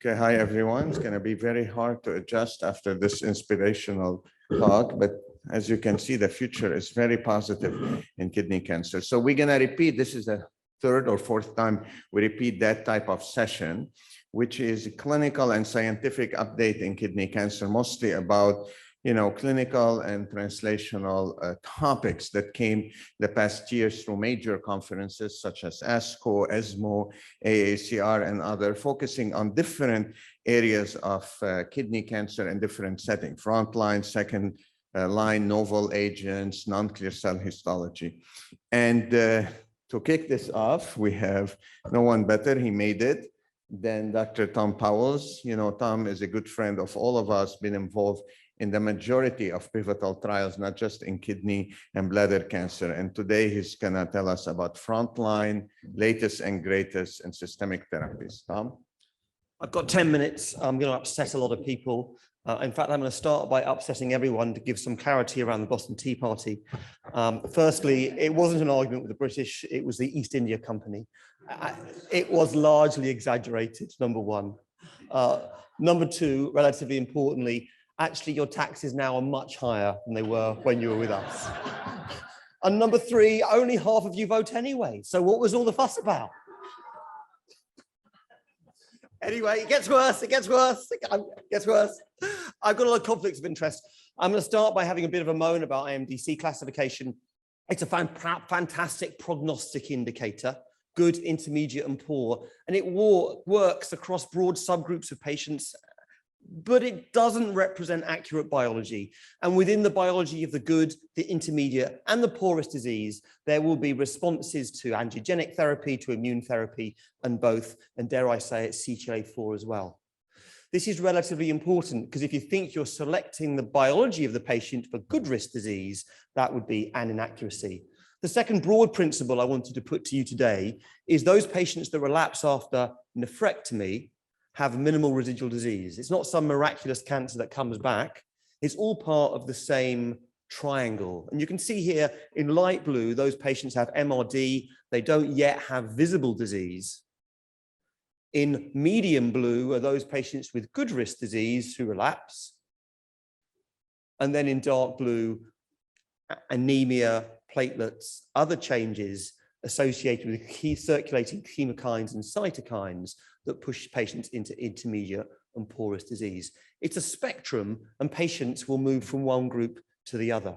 Okay, hi everyone. It's going to be very hard to adjust after this inspirational talk, but as you can see, the future is very positive in kidney cancer. So we're going to repeat, this is the third or fourth time we repeat that type of session, which is a clinical and scientific update in kidney cancer, mostly about clinical and translational topics that came the past years through major conferences such as ASCO, ESMO, AACR, and other, focusing on different areas of kidney cancer in different settings: frontline, second line, novel agents, non-clear cell histology. And to kick this off, we have no one better, he made it, than Dr. Tom Powles. Tom is a good friend of all of us, been involved in the majority of pivotal trials, not just in kidney and bladder cancer. And today he's gonna tell us about Frontline, latest and greatest in systemic therapies. Tom? I've got 10 minutes. I'm gonna upset a lot of people. In fact, I'm gonna start by upsetting everyone to give some clarity around the Boston Tea Party. Firstly, it wasn't an argument with the British, it was the East India Company. It was largely exaggerated, number one. Number two, relatively importantly, actually, your taxes now are much higher than they were when you were with us. And number three, only half of you vote anyway. So what was all the fuss about? Anyway, it gets worse, it gets worse, it gets worse. I've got a lot of conflicts of interest. I'm going to start by having a bit of a moan about IMDC classification. It's a fantastic prognostic indicator, good, intermediate, and poor. And it works across broad subgroups of patients, but it doesn't represent accurate biology. And within the biology of the good, the intermediate, and the poorest disease, there will be responses to angiogenic therapy, to immune therapy, and both, and dare I say it, CTLA-4 as well. This is relatively important because if you think you're selecting the biology of the patient for good risk disease, that would be an inaccuracy. The second broad principle I wanted to put to you today is those patients that relapse after nephrectomy have minimal residual disease. It's not some miraculous cancer that comes back. It's all part of the same triangle. And you can see here in light blue, those patients have MRD. They don't yet have visible disease. In medium blue are those patients with good risk disease who relapse. And then in dark blue, anemia, platelets, other changes associated with key circulating chemokines and cytokines that push patients into intermediate and poorest disease. It's a spectrum, and patients will move from one group to the other.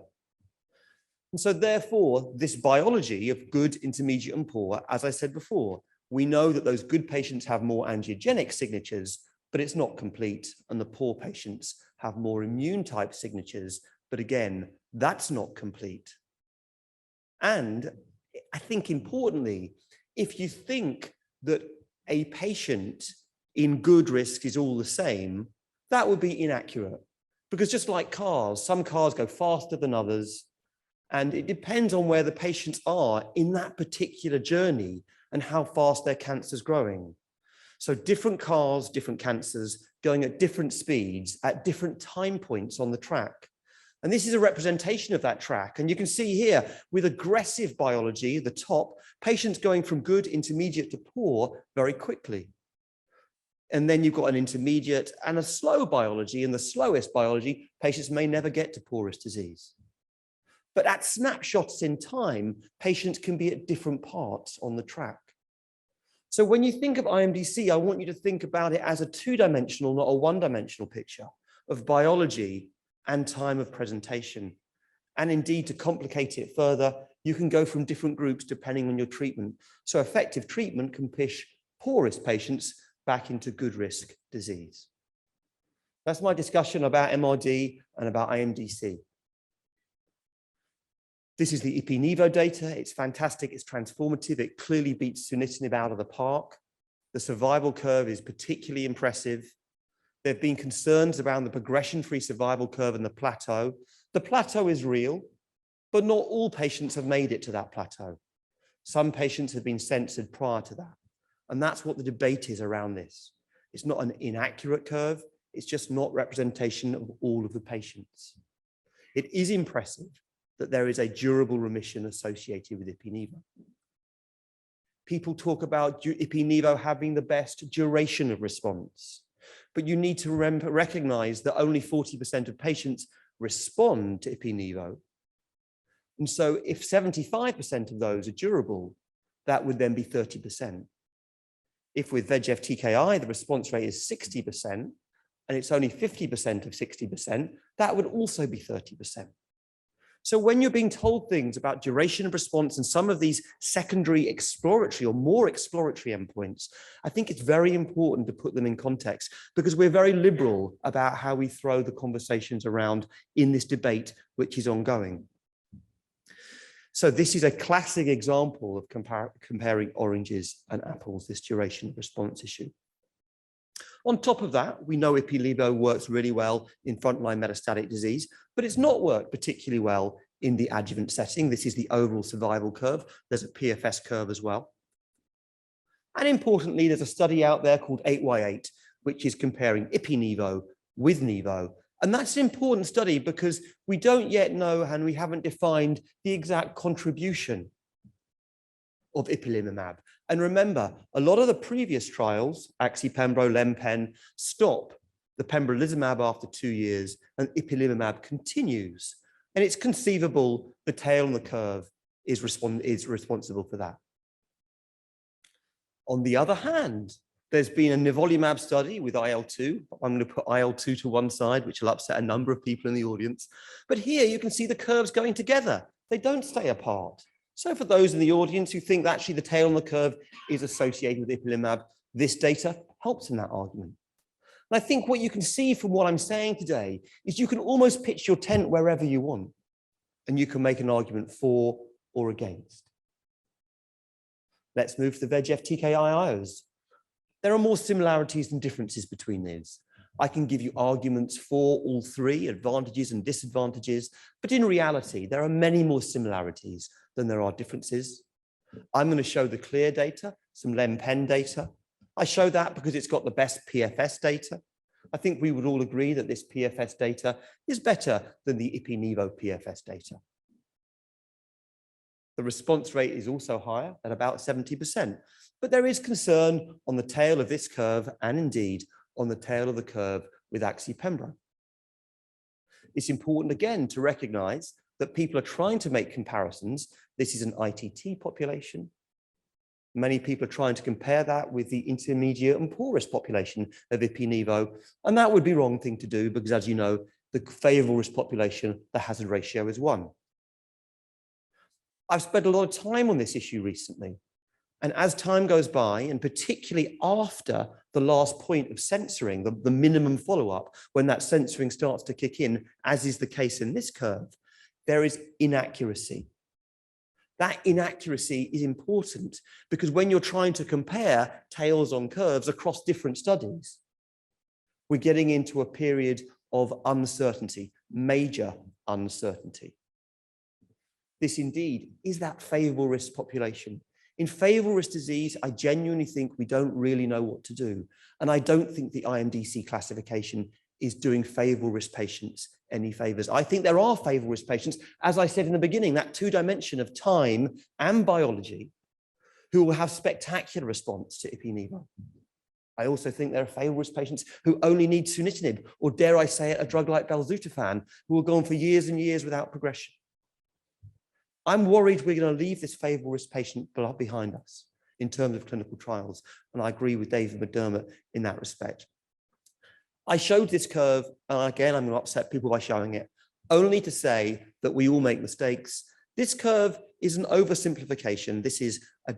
And so therefore, this biology of good, intermediate, and poor, as I said before, we know that those good patients have more angiogenic signatures, but it's not complete, and the poor patients have more immune type signatures, but again, that's not complete. And I think importantly, if you think that a patient in good risk is all the same, that would be inaccurate. Because just like cars, some cars go faster than others, and it depends on where the patients are in that particular journey and how fast their cancer is growing. So different cars, different cancers, going at different speeds at different time points on the track. And this is a representation of that track. And you can see here with aggressive biology, the top, patients going from good, intermediate to poor very quickly. And then you've got an intermediate and a slow biology. And the slowest biology, patients may never get to poorest disease. But at snapshots in time, patients can be at different parts on the track. So when you think of IMDC, I want you to think about it as a two-dimensional, not a one-dimensional picture of biology and time of presentation. And indeed, to complicate it further, you can go from different groups depending on your treatment. So effective treatment can push poorest patients back into good risk disease. That's my discussion about MRD and about IMDC. This is the Ipi-Nivo data. It's fantastic, it's transformative. It clearly beats sunitinib out of the park. The survival curve is particularly impressive. There have been concerns around the progression-free survival curve and the plateau. The plateau is real, but not all patients have made it to that plateau. Some patients have been censored prior to that. And that's what the debate is around this. It's not an inaccurate curve, it's just not representation of all of the patients. It is impressive that there is a durable remission associated with Ipi-Nivo. People talk about Ipi-Nivo having the best duration of response. but you need to recognize that only 40% of patients respond to ipi/nivo. And so if 75% of those are durable, that would then be 30%. If with VEGF TKI, the response rate is 60%, and it's only 50% of 60%, that would also be 30%. So when you're being told things about duration of response and some of these secondary exploratory or more exploratory endpoints, I think it's very important to put them in context, because we're very liberal about how we throw the conversations around in this debate, which is ongoing. So this is a classic example of comparing oranges and apples, this duration of response issue. On top of that, we know ipi/nivo works really well in frontline metastatic disease, but it's not worked particularly well in the adjuvant setting. This is the overall survival curve. There's a PFS curve as well. And importantly, there's a study out there called 8Y8, which is comparing ipi/nivo with nivo. And that's an important study because we don't yet know, and we haven't defined the exact contribution of ipilimumab. And remember, a lot of the previous trials, axi-pembro, lempen, stop the pembrolizumab after 2 years, and ipilimumab continues. And it's conceivable the tail on the curve is responsible for that. On the other hand, there's been a nivolumab study with IL-2. I'm going to put IL-2 to one side, which will upset a number of people in the audience. But here you can see the curves going together. They don't stay apart. So for those in the audience who think that actually the tail on the curve is associated with ipilimumab, this data helps in that argument. And I think what you can see from what I'm saying today is you can almost pitch your tent wherever you want, and you can make an argument for or against. Let's move to the VEGF TKIs. There are more similarities than differences between these. I can give you arguments for all three, advantages and disadvantages, but in reality, there are many more similarities than there are differences. I'm going to show the clear data, some lempen data. I show that because it's got the best PFS data. I think we would all agree that this PFS data is better than the ipi/nivo PFS data. The response rate is also higher at about 70%, but there is concern on the tail of this curve and indeed on the tail of the curve with axi-pembro. It's important again to recognize that people are trying to make comparisons. This is an ITT population. Many people are trying to compare that with the intermediate and poorest population of ipi/nivo, and that would be the wrong thing to do because, as you know, the favorable risk population, the hazard ratio is 1. I've spent a lot of time on this issue recently, and as time goes by, and particularly after the last point of censoring, the minimum follow-up, when that censoring starts to kick in, as is the case in this curve, there is inaccuracy. That inaccuracy is important because when you're trying to compare tails on curves across different studies, we're getting into a period of uncertainty, major uncertainty. This indeed is that favorable risk population. In favorable risk disease, I genuinely think we don't really know what to do. And I don't think the IMDC classification is doing favorable risk patients any favors. I think there are favorable risk patients, as I said in the beginning, that 2 dimension of time and biology, who will have spectacular response to ipi/nivo. I also think there are favorable risk patients who only need sunitinib, or dare I say it, a drug like belzutifan, who will go on for years and years without progression. I'm worried we're going to leave this favorable risk patient behind us in terms of clinical trials, and I agree with David McDermott in that respect. I showed this curve, and again, I'm going to upset people by showing it, only to say that we all make mistakes. This curve is an oversimplification. This is a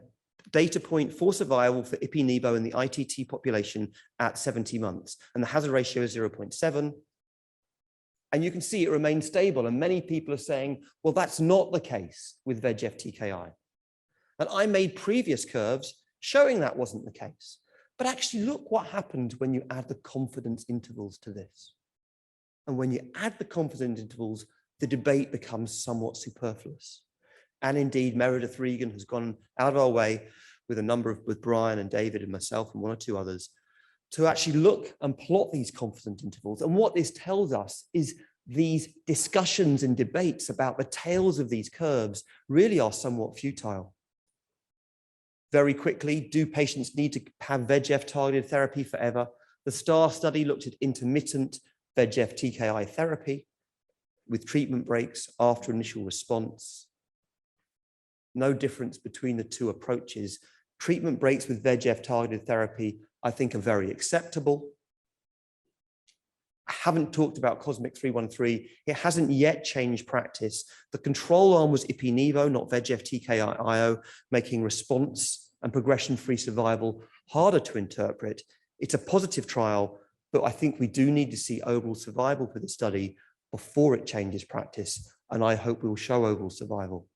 data point for survival for ipi/nivo in the ITT population at 70 months, and the hazard ratio is 0.7. And you can see it remains stable, and many people are saying, well, that's not the case with VEGF TKI. And I made previous curves showing that wasn't the case. But actually look what happened when you add the confidence intervals to this. And when you add the confidence intervals, the debate becomes somewhat superfluous. And indeed, Meredith Regan has gone out of our way with Brian and David and myself and 1 or 2 others to actually look and plot these confidence intervals. And what this tells us is these discussions and debates about the tails of these curves really are somewhat futile. Very quickly, do patients need to have VEGF targeted therapy forever? The STAR study looked at intermittent VEGF TKI therapy with treatment breaks after initial response. No difference between the two approaches. Treatment breaks with VEGF targeted therapy, I think, are very acceptable. I haven't talked about COSMIC-313. It hasn't yet changed practice. The control arm was Ipi-Nivo, not VEGF TKI-IO, making response and progression-free survival harder to interpret. It's a positive trial, but I think we do need to see overall survival for the study before it changes practice, and I hope we will show overall survival.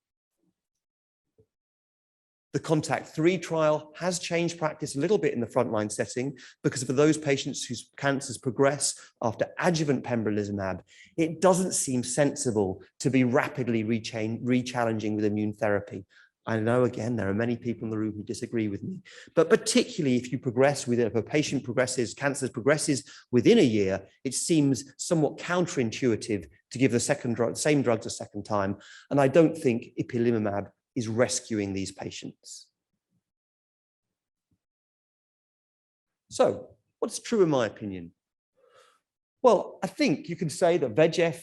The CONTACT-3 trial has changed practice a little bit in the frontline setting because for those patients whose cancers progress after adjuvant pembrolizumab, it doesn't seem sensible to be rapidly re-challenging with immune therapy. I know, again, there are many people in the room who disagree with me, but particularly if you progress with it, if a patient progresses, cancer progresses within a year, it seems somewhat counterintuitive to give the same drugs a second time. And I don't think ipilimumab is rescuing these patients. So what's true in my opinion? Well, I think you can say that VEGF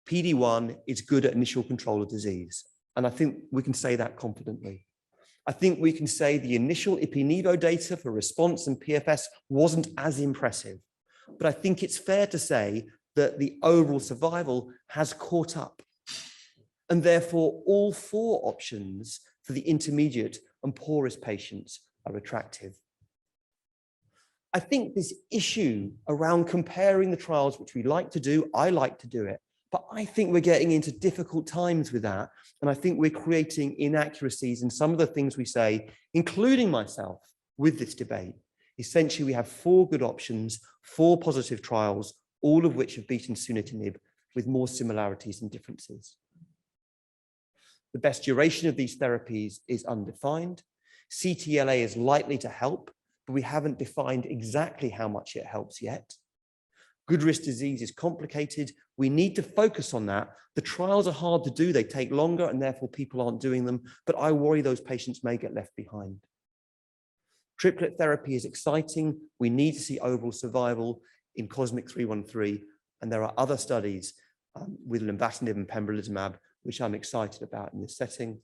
PD-1 is good at initial control of disease. And I think we can say that confidently. I think we can say the initial Ipi-Nivo data for response and PFS wasn't as impressive, but I think it's fair to say that the overall survival has caught up. And therefore, all four options for the intermediate and poorest patients are attractive. I think this issue around comparing the trials, which we like to do, I like to do it, but I think we're getting into difficult times with that. And I think we're creating inaccuracies in some of the things we say, including myself, with this debate. Essentially, we have four good options, four positive trials, all of which have beaten sunitinib with more similarities than differences. The best duration of these therapies is undefined. CTLA is likely to help, but we haven't defined exactly how much it helps yet. Good risk disease is complicated. We need to focus on that. The trials are hard to do. They take longer and therefore people aren't doing them, but I worry those patients may get left behind. Triplet therapy is exciting. We need to see overall survival in COSMIC-313, and there are other studies with lenvatinib and pembrolizumab which I'm excited about in this setting.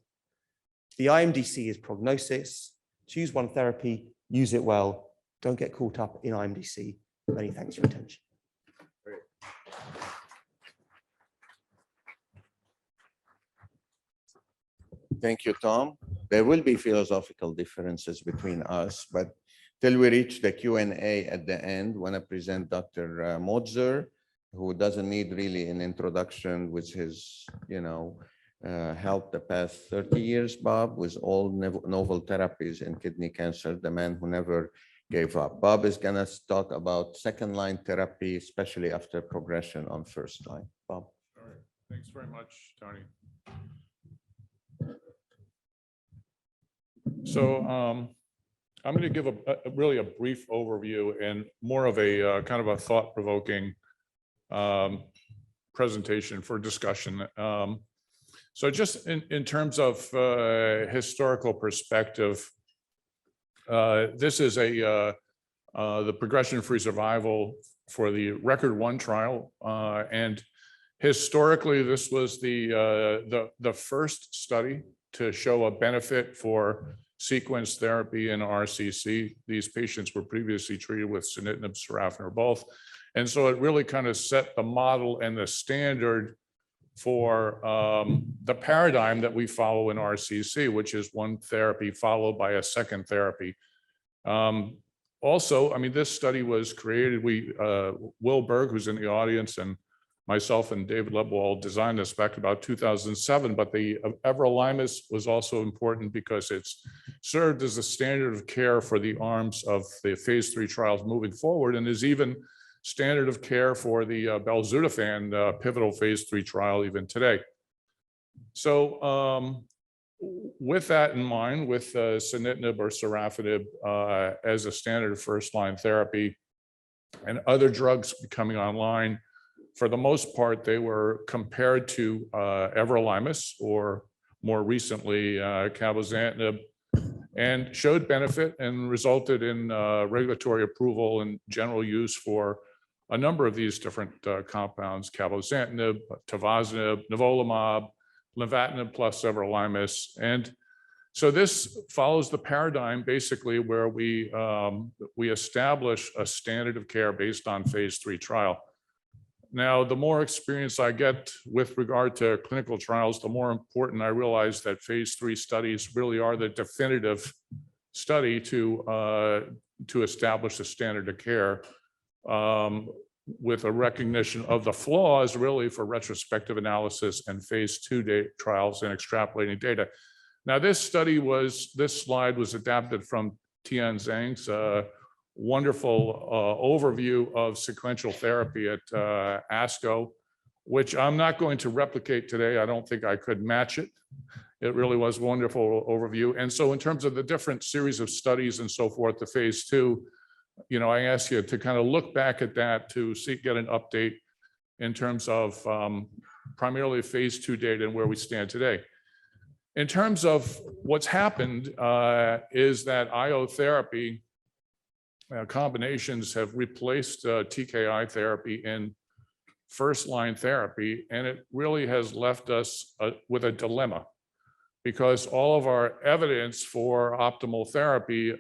The IMDC is prognosis. Choose one therapy, use it well. Don't get caught up in IMDC. Many thanks for your attention. Great. Thank you, Tom. There will be philosophical differences between us, but till we reach the Q&A at the end, I want to present Dr. Motzer, who doesn't need really an introduction, which has, helped the past 30 years, Bob, with all novel therapies in kidney cancer, the man who never gave up. Bob is going to talk about second-line therapy, especially after progression on first line. Bob. All right. Thanks very much, Tony. So I'm going to give really a brief overview and more of a kind of a thought-provoking presentation for discussion. So just in terms of historical perspective, this is the progression-free survival for the RECORD-1 trial, and historically this was the first study to show a benefit for sequence therapy in RCC. These patients were previously treated with sunitinib, sorafenib, or both. And so it really kind of set the model and the standard for the paradigm that we follow in RCC, which is one therapy followed by a second therapy. Also, I mean, this study was created, Will Berg, who's in the audience, and myself and David Lebowall designed this back about 2007, but the everolimus was also important because it's served as a standard of care for the arms of the phase 3 trials moving forward, and is even standard of care for the belzutifan pivotal phase 3 trial even today. So with that in mind, with sunitinib or sorafenib as a standard first-line therapy and other drugs coming online, for the most part, they were compared to everolimus, or more recently cabozantinib, and showed benefit and resulted in regulatory approval and general use for a number of these different compounds: cabozantinib, tivozanib, nivolumab, lenvatinib plus everolimus. And so this follows the paradigm basically where we establish a standard of care based on phase 3 trial. Now, the more experience I get with regard to clinical trials, the more important I realize that phase 3 studies really are the definitive study to establish a standard of care, with a recognition of the flaws really for retrospective analysis and phase 2 trials and extrapolating data. Now, this slide was adapted from Tian Zhang's wonderful overview of sequential therapy at ASCO, which I'm not going to replicate today. I don't think I could match it. It really was a wonderful overview. And so in terms of the different series of studies and so forth, the phase 2, I ask you to kind of look back at that to get an update in terms of primarily phase 2 data and where we stand today. In terms of what's happened is that IO therapy combinations have replaced TKI therapy in first-line therapy, and it really has left us with a dilemma, because all of our evidence for optimal therapy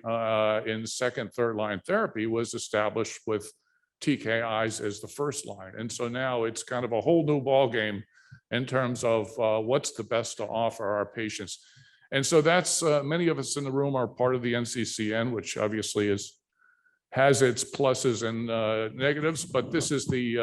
in second, third-line therapy was established with TKIs as the first line. And so now it's kind of a whole new ballgame in terms of what's the best to offer our patients. And so that's, many of us in the room are part of the NCCN, which obviously has its pluses and negatives, but this is the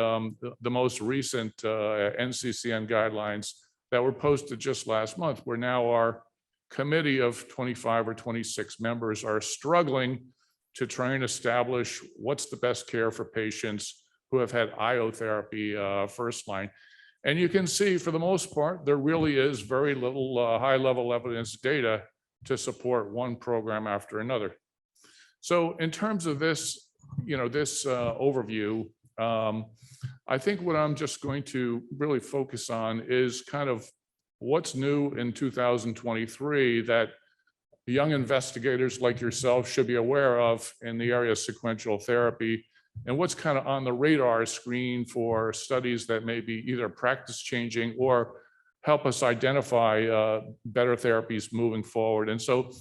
most recent NCCN guidelines that were posted just last month, where now our committee of 25 or 26 members are struggling to try and establish what's the best care for patients who have had IO therapy first line. And you can see, for the most part, there really is very little high-level evidence data to support one program after another. So in terms of this, this overview, I think what I'm just going to really focus on is kind of what's new in 2023 that young investigators like yourself should be aware of in the area of sequential therapy, and what's kind of on the radar screen for studies that may be either practice changing or help us identify better therapies moving forward. And so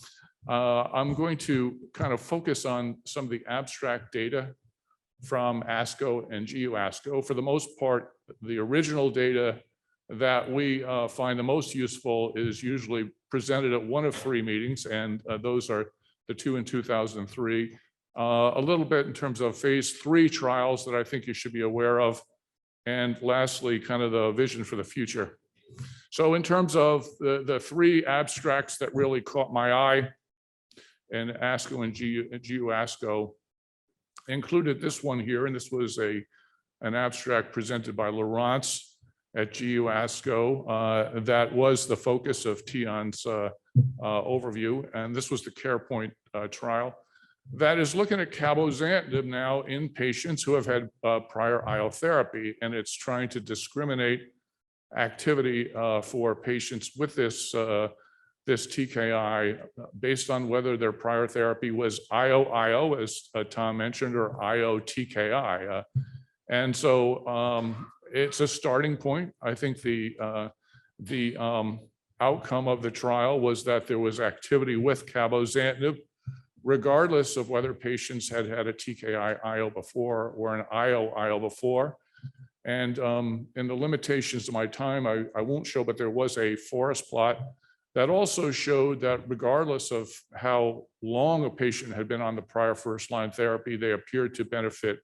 I'm going to kind of focus on some of the abstract data from ASCO and GU ASCO. For the most part, the original data that we find the most useful is usually presented at one of 3 meetings, and those are the 2 in 2003. A little bit in terms of phase 3 trials that I think you should be aware of. And lastly, kind of the vision for the future. So in terms of the 3 abstracts that really caught my eye in ASCO and GU ASCO, included this one here, and this was an abstract presented by Laurence at GU ASCO that was the focus of Tian's overview, and this was the CarePoint trial that is looking at cabozantinib now in patients who have had prior IO therapy, and it's trying to discriminate activity for patients with this TKI based on whether their prior therapy was IO-IO, as Tom mentioned, or IO-TKI. And so it's a starting point. I think the outcome of the trial was that there was activity with cabozantinib, regardless of whether patients had had a TKI-IO before or an IO-IO before. And in the limitations of my time, I won't show, but there was a forest plot that also showed that regardless of how long a patient had been on the prior first-line therapy, they appeared to benefit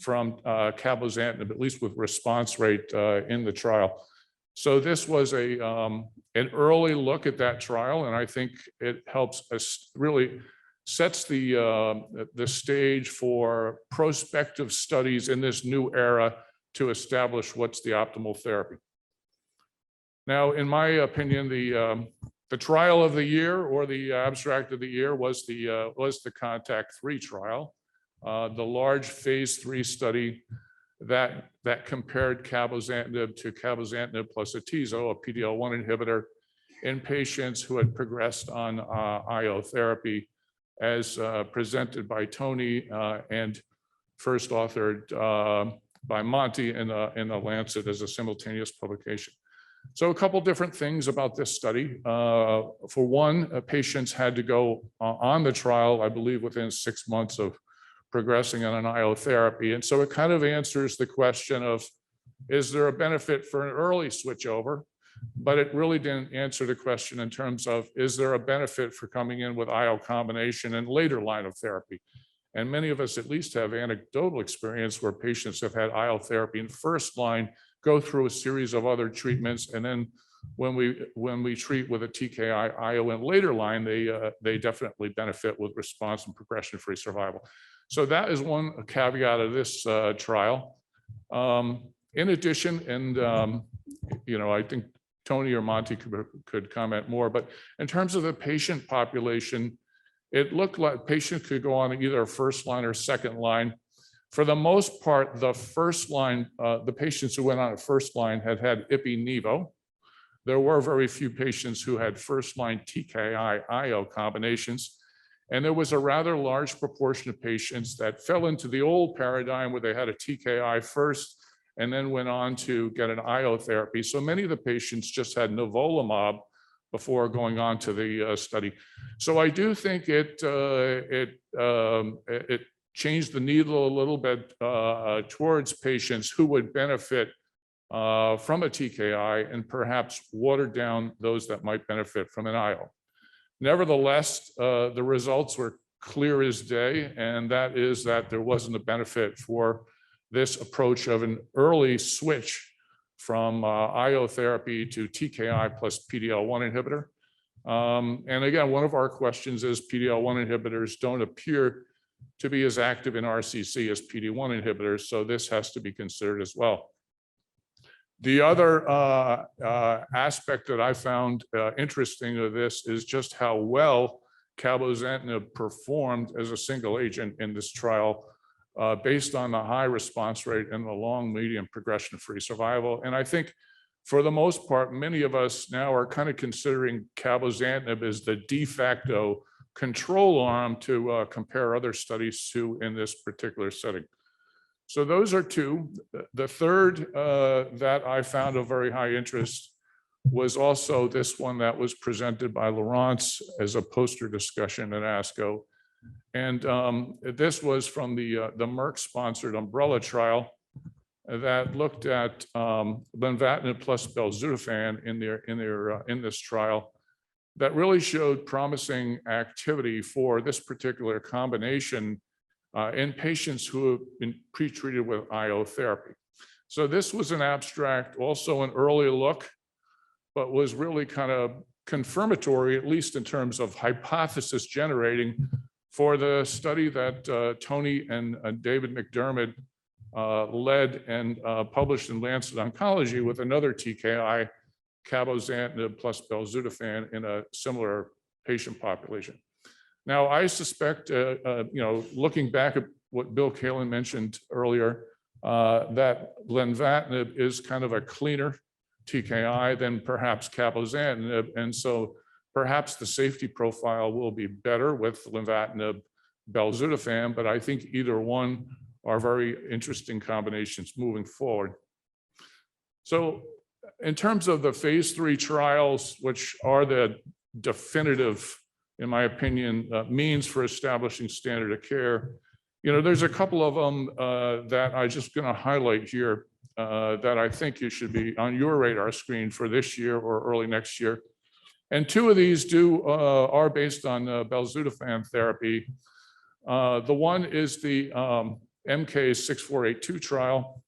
from cabozantinib, at least with response rate in the trial. So this was an early look at that trial, and I think it helps us really sets the stage for prospective studies in this new era to establish what's the optimal therapy. Now, in my opinion, the trial of the year or the abstract of the year was the CONTACT-3 trial, the large phase 3 study that compared cabozantinib to cabozantinib plus atezo, a PD-L1 inhibitor, in patients who had progressed on IO therapy, as presented by Toni and first authored by Monty in the Lancet as a simultaneous publication. So a couple different things about this study. For one, patients had to go on the trial, I believe, within 6 months of progressing on an IO therapy. And so it kind of answers the question of, is there a benefit for an early switchover? But it really didn't answer the question in terms of, is there a benefit for coming in with IO combination in later line of therapy? And many of us at least have anecdotal experience where patients have had IO therapy in first line, go through a series of other treatments, and then when we treat with a TKI IO in later line, they definitely benefit with response and progression-free survival. So that is one caveat of this trial. In addition, and I think Toni or Monty could comment more, but in terms of the patient population, it looked like patients could go on either first line or second line. For the most part, the first line, the patients who went on a first line had ipi-nivo. There were very few patients who had first line TKI IO combinations. And there was a rather large proportion of patients that fell into the old paradigm where they had a TKI first and then went on to get an IO therapy. So many of the patients just had nivolumab before going on to the study. So I do think it changed the needle a little bit towards patients who would benefit from a TKI and perhaps watered down those that might benefit from an IO. Nevertheless, the results were clear as day, and that is that there wasn't a benefit for this approach of an early switch from IO therapy to TKI plus PD-L1 inhibitor. And again, one of our questions is PD-L1 inhibitors don't appear to be as active in RCC as PD-1 inhibitors, so this has to be considered as well. The other aspect that I found interesting of this is just how well cabozantinib performed as a single agent in this trial, based on the high response rate and the long median progression-free survival. And I think for the most part, many of us now are kind of considering cabozantinib as the de facto control arm to compare other studies to in this particular setting. So those are two. The third that I found of very high interest was also this one that was presented by Laurence as a poster discussion at ASCO. And this was from the Merck-sponsored umbrella trial that looked at lenvatinib plus belzutifan in this trial that really showed promising activity for this particular combination in patients who have been pretreated with IO therapy. So this was an abstract, also an early look, but was really kind of confirmatory, at least in terms of hypothesis generating for the study that Toni and David McDermott led and published in Lancet Oncology with another TKI, cabozantinib plus belzutifan in a similar patient population. Now, I suspect, looking back at what Bill Kaelin mentioned earlier, that lenvatinib is kind of a cleaner TKI than perhaps cabozantinib, and so perhaps the safety profile will be better with lenvatinib belzutifan, but I think either one are very interesting combinations moving forward. So in terms of the phase 3 trials, which are the definitive, in my opinion, means for establishing standard of care, there's a couple of them that I'm just going to highlight here that I think you should be on your radar screen for this year or early next year. And two of these are based on belzutifan therapy. The one is the MK6482 trial,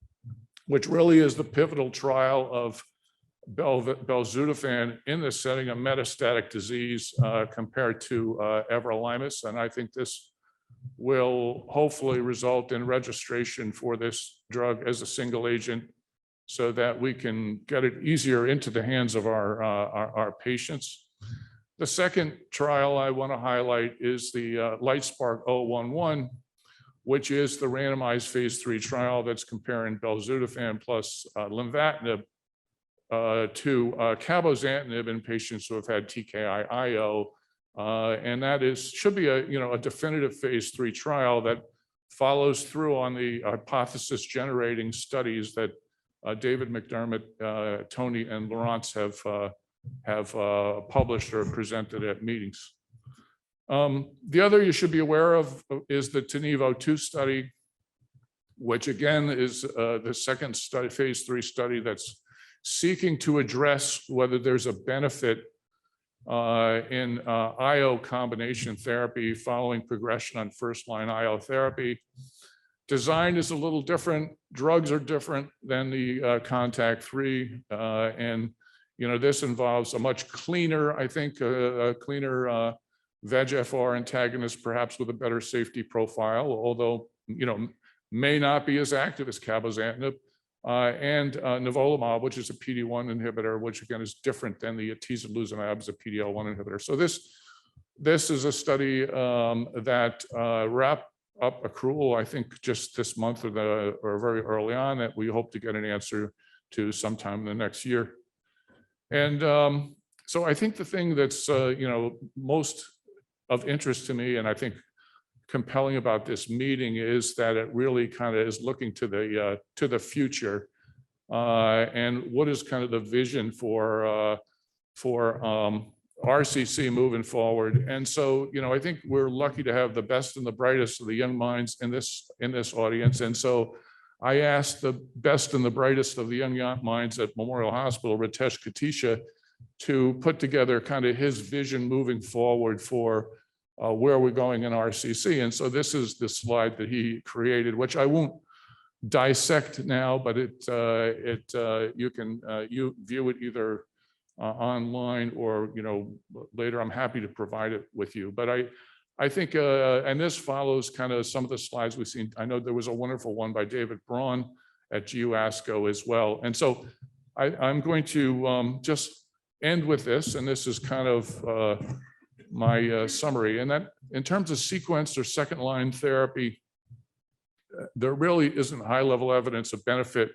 which really is the pivotal trial of belzutifan in the setting of metastatic disease compared to everolimus. And I think this will hopefully result in registration for this drug as a single agent so that we can get it easier into the hands of our patients. The second trial I want to highlight is the LIGHTSPARK-011, which is the randomized phase 3 trial that's comparing belzutifan plus lenvatinib to cabozantinib in patients who have had TKI-IO. And that should be a definitive phase 3 trial that follows through on the hypothesis generating studies that David McDermott, Toni, and Laurence have published or presented at meetings. The other you should be aware of is the TiNivo-2 study, which again is the second study, phase 3 study that's seeking to address whether there's a benefit in IO combination therapy following progression on first-line IO therapy. Design is a little different. Drugs are different than the CONTACT-3, and this involves a much cleaner, I think, a cleaner VEGFR antagonist, perhaps with a better safety profile, although may not be as active as cabozantinib, and nivolumab, which is a PD-1 inhibitor, which again is different than the atezolizumab as a PD-L1 inhibitor. So this is a study that wrapped up accrual, I think, just this month or very early on, that we hope to get an answer to sometime in the next year. And so I think the thing that's most of interest to me, and I think compelling about this meeting, is that it really kind of is looking to the future, and what is kind of the vision for RCC moving forward. And so I think we're lucky to have the best and the brightest of the young minds in this audience. And so I asked the best and the brightest of the young minds at Memorial Hospital, Ritesh Katisha, to put together kind of his vision moving forward for where we're going in RCC. And so this is the slide that he created, which I won't dissect now, but you can view it either online or later. I'm happy to provide it with you. But I think, and this follows kind of some of the slides we've seen. I know there was a wonderful one by David Braun at GU ASCO as well. And so I'm going to just end with this, and this is kind of my summary. And that in terms of sequenced or second line therapy, there really isn't high level evidence of benefit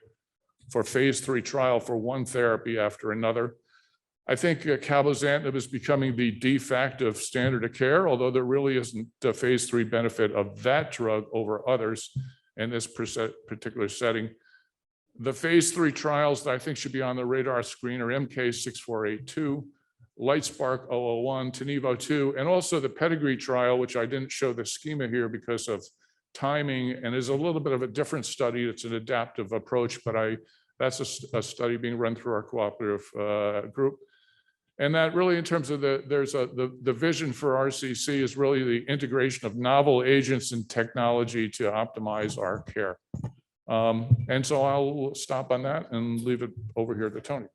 for phase 3 trial for one therapy after another. I think cabozantinib is becoming the de facto standard of care, although there really isn't a phase 3 benefit of that drug over others in this particular setting. The phase 3 trials that I think should be on the radar screen are MK-6482, LIGHTSPARK-001, TiNivo-2, and also the Pedigree trial, which I didn't show the schema here because of timing, and is a little bit of a different study. It's an adaptive approach, but that's a study being run through our cooperative group. And that really, in terms of the vision for RCC, is really the integration of novel agents and technology to optimize our care. And so I'll stop on that and leave it over here to Toni.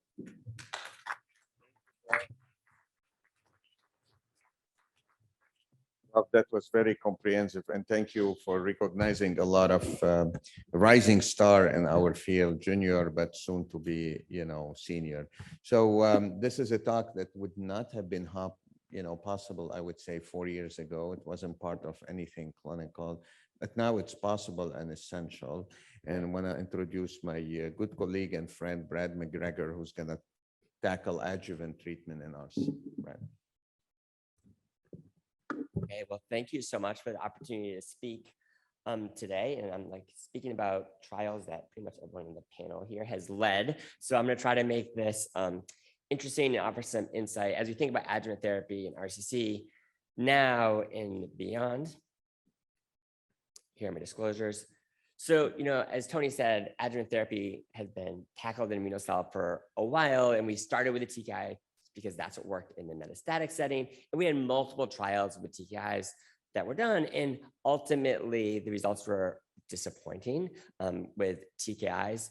That was very comprehensive, and thank you for recognizing a lot of rising star in our field, junior, but soon to be, senior. So this is a talk that would not have been possible, I would say, 4 years ago. It wasn't part of anything clinical, but now it's possible and essential. And I want to introduce my good colleague and friend, Brad McGregor, who's going to tackle adjuvant treatment in us. Brad. Okay, well, thank you so much for the opportunity to speak today. And I'm speaking about trials that pretty much everyone in the panel here has led. So I'm going to try to make this interesting and offer some insight as we think about adjuvant therapy and RCC now and beyond. Here are my disclosures. So, as Toni said, adjuvant therapy has been tackled in immunosol for a while, and we started with the TKI because that's what worked in the metastatic setting. And we had multiple trials with TKIs that were done. And ultimately, the results were disappointing with TKIs.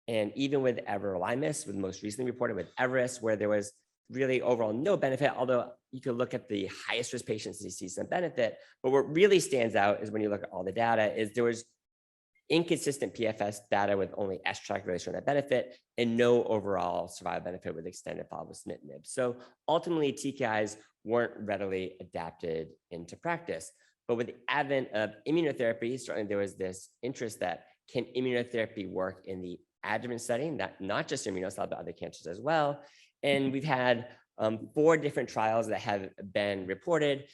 And even with everolimus, with most recently reported with Everest, where there was really overall no benefit, although you could look at the highest risk patients and see some benefit. But what really stands out is when you look at all the data is there was inconsistent PFS data with only S-track really showing that benefit and no overall survival benefit with extended follow-up with sunitinib. So ultimately, TKIs weren't readily adapted into practice. But with the advent of immunotherapy, certainly there was this interest that can immunotherapy work in the adjuvant setting, not just immunosuppressive, but other cancers as well. And we've had 4 different trials that have been reported.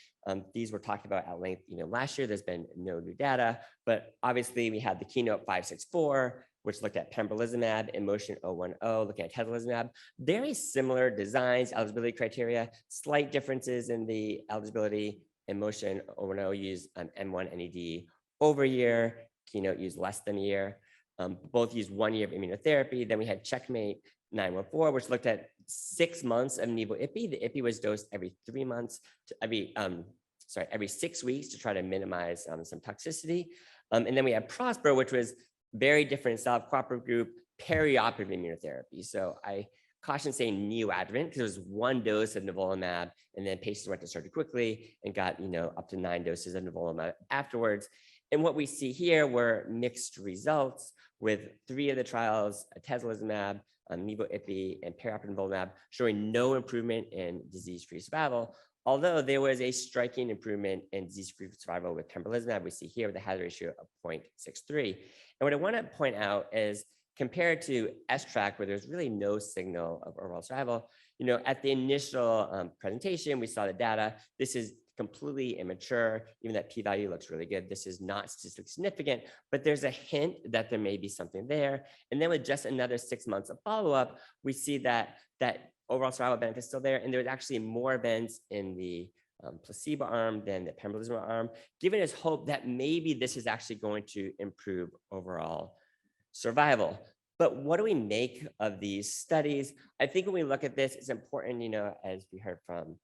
These were talked about at length, last year. There's been no new data, but obviously we had the KEYNOTE-564, which looked at pembrolizumab, and MOTION-010, looking at atezolizumab. Very similar designs, eligibility criteria, slight differences in the eligibility. And MOTION-010 used M1 NED over a year, KEYNOTE used less than a year. Both used 1 year of immunotherapy. Then we had Checkmate 914, which looked at 6 months of nivo-ipi. The ipi was dosed every 3 months, every 6 weeks to try to minimize some toxicity. And then we had Prosper, which was very different style, cooperative group, perioperative immunotherapy. So I caution saying neoadjuvant because it was 1 dose of nivolumab, and then patients went to surgery quickly and got up to 9 doses of nivolumab afterwards. And what we see here were mixed results with 3 of the trials, atezolizumab, nivo-ipi, and perioperative nivolumab, showing no improvement in disease-free survival. Although there was a striking improvement in disease-free survival with pembrolizumab, we see here with a hazard ratio of 0.63. And what I want to point out is, compared to S-TRAC, where there's really no signal of overall survival, at the initial presentation, we saw the data. This is completely immature. Even that p-value looks really good. This is not statistically significant, but there's a hint that there may be something there. And then with just another 6 months of follow-up, we see that overall survival benefit is still there. And there was actually more events in the placebo arm than the pembrolizumab arm, giving us hope that maybe this is actually going to improve overall survival. But what do we make of these studies? I think when we look at this, it's important, as we heard from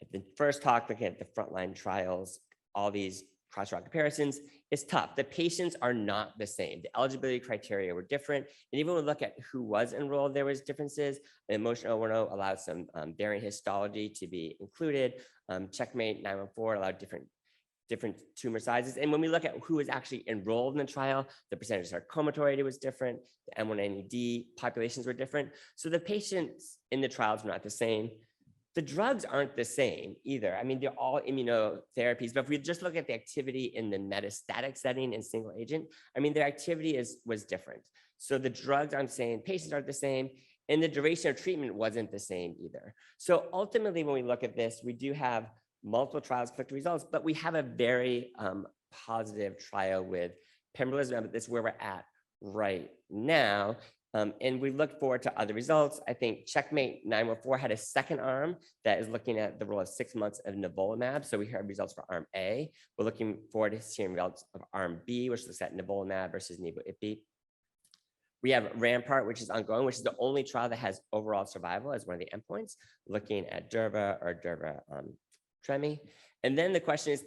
at the first talk, looking at the frontline trials, all these cross-trial comparisons, it's tough. The patients are not the same. The eligibility criteria were different. And even when we look at who was enrolled, there was differences. And MOTION-010 allowed some variant histology to be included. Checkmate 914 allowed different tumor sizes. And when we look at who was actually enrolled in the trial, the percentage of sarcomatoid was different. The M1 NED populations were different. So the patients in the trials were not the same. The drugs aren't the same either. I mean, they're all immunotherapies, but if we just look at the activity in the metastatic setting in single agent, I mean, their activity was different. So the drugs, I'm saying, patients aren't the same, and the duration of treatment wasn't the same either. So ultimately, when we look at this, we do have multiple trials, conflicting results, but we have a very positive trial with pembrolizumab. That's where we're at right now. And we look forward to other results. I think Checkmate 914 had a second arm that is looking at the role of 6 months of nivolumab. So we heard results for arm A. We're looking forward to seeing results of arm B, which looks at nivolumab versus nivo-ipi. We have Rampart, which is ongoing, which is the only trial that has overall survival as one of the endpoints, looking at durva or durva tremi. And then the question is,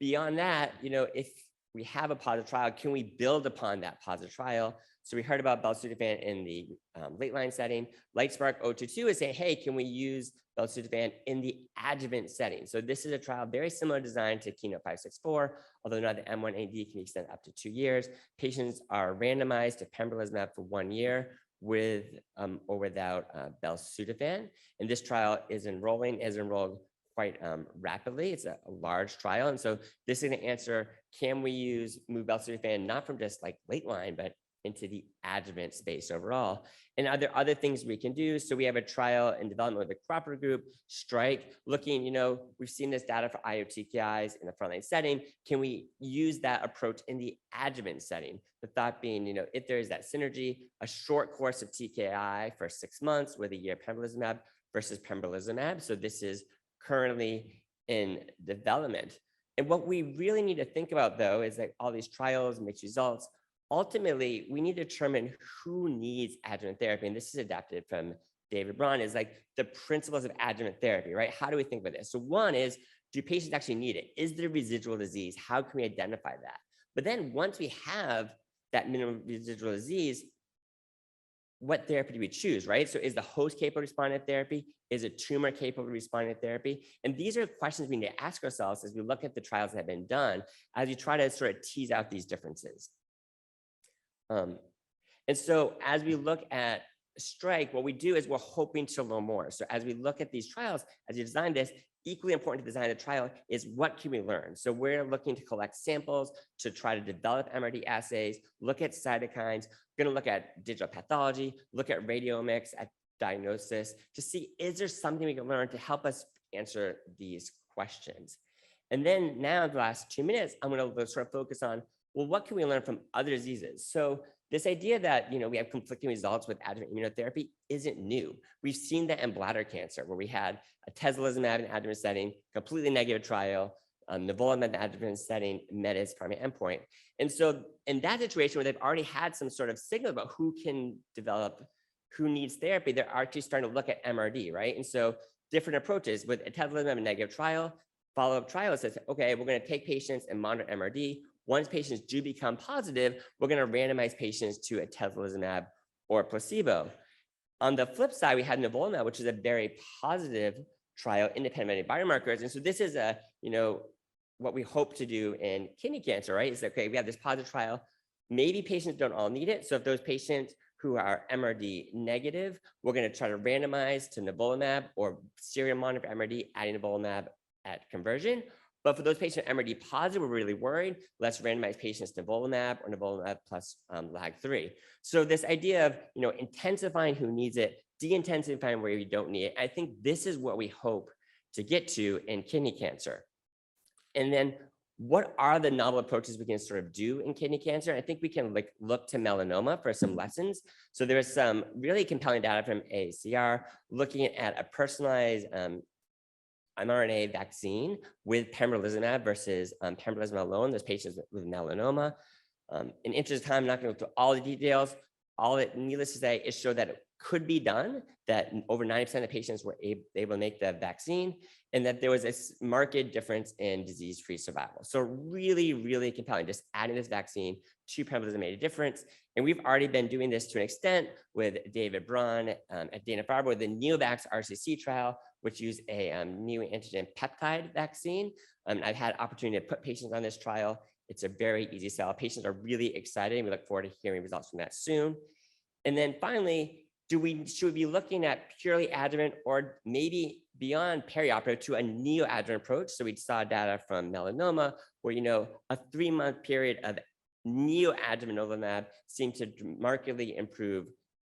beyond that, if we have a positive trial, can we build upon that positive trial? So we heard about belzutifan in the late line setting. Lightspark 022 is saying, hey, can we use belzutifan in the adjuvant setting? So this is a trial very similar design to KEYNOTE-564, although now the M1 NED can be extended up to 2 years. Patients are randomized to pembrolizumab for 1 year with or without belzutifan. And this trial is enrolled quite rapidly. It's a large trial. And so this is going to answer, can we move belzutifan not from just like late line, but into the adjuvant space overall? And are there other things we can do? So we have a trial in development with the cooperative group, Strike, looking, we've seen this data for IO-TKIs in the frontline setting. Can we use that approach in the adjuvant setting? The thought being, if there is that synergy, a short course of TKI for 6 months with a year pembrolizumab versus pembrolizumab. So this is currently in development. And what we really need to think about, though, is that all these trials, mixed results, ultimately, we need to determine who needs adjuvant therapy. And this is adapted from David Braun, is like the principles of adjuvant therapy, right? How do we think about this? So one is, do patients actually need it? Is there residual disease? How can we identify that? But then once we have that minimum residual disease, what therapy do we choose, right? So is the host capable of responding to therapy? Is a tumor capable of responding to therapy? And these are questions we need to ask ourselves as we look at the trials that have been done, as we try to sort of tease out these differences. And so as we look at Strike, what we do is we're hoping to learn more. So as we look at these trials, as you design this, equally important to design the trial is what can we learn? So we're looking to collect samples to try to develop MRD assays, look at cytokines, we're gonna look at digital pathology, look at radiomics, at diagnosis, to see, is there something we can learn to help us answer these questions? And then now, the last 2 minutes, I'm gonna sort of focus on, well, what can we learn from other diseases? So this idea that we have conflicting results with adjuvant immunotherapy isn't new. We've seen that in bladder cancer, where we had atezolizumab in adjuvant setting, completely negative trial, nivolumab in adjuvant setting met its primary endpoint. And so in that situation where they've already had some sort of signal about who can develop, who needs therapy, they're actually starting to look at MRD, right? And so different approaches with atezolizumab in negative trial, follow-up trial says, okay, we're going to take patients and monitor MRD. Once patients do become positive, we're going to randomize patients to atezolizumab or placebo. On the flip side, we had nivolumab, which is a very positive trial, independent of biomarkers. And so this is what we hope to do in kidney cancer, right? Is okay, we have this positive trial. Maybe patients don't all need it. So if those patients who are MRD negative, we're going to try to randomize to nivolumab or serial monitor MRD, adding nivolumab at conversion. But for those patients MRD positive, we're really worried. Let's randomize patients to nivolumab or nivolumab plus LAG-3. So this idea of intensifying who needs it, de-intensifying where you don't need it. I think this is what we hope to get to in kidney cancer. And then what are the novel approaches we can sort of do in kidney cancer? I think we can look to melanoma for some lessons. So there is some really compelling data from AACR looking at a personalized mRNA vaccine with pembrolizumab versus pembrolizumab alone. There's patients with melanoma. In interest of time, I'm not going to go through all the details. All it, needless to say, is show that it could be done, that over 90% of patients were able to make the vaccine, and that there was a marked difference in disease-free survival. So really, really compelling, just adding this vaccine to pembrolizumab made a difference. And we've already been doing this to an extent with David Braun at Dana-Farber with the Neovax RCC trial, which used a neoantigen peptide vaccine. I've had opportunity to put patients on this trial. It's a very easy sell. Patients are really excited, and we look forward to hearing results from that soon. And then finally, should we be looking at purely adjuvant or maybe beyond perioperative to a neoadjuvant approach? So we saw data from melanoma where, a 3-month period of neoadjuvant nivolumab seemed to markedly improve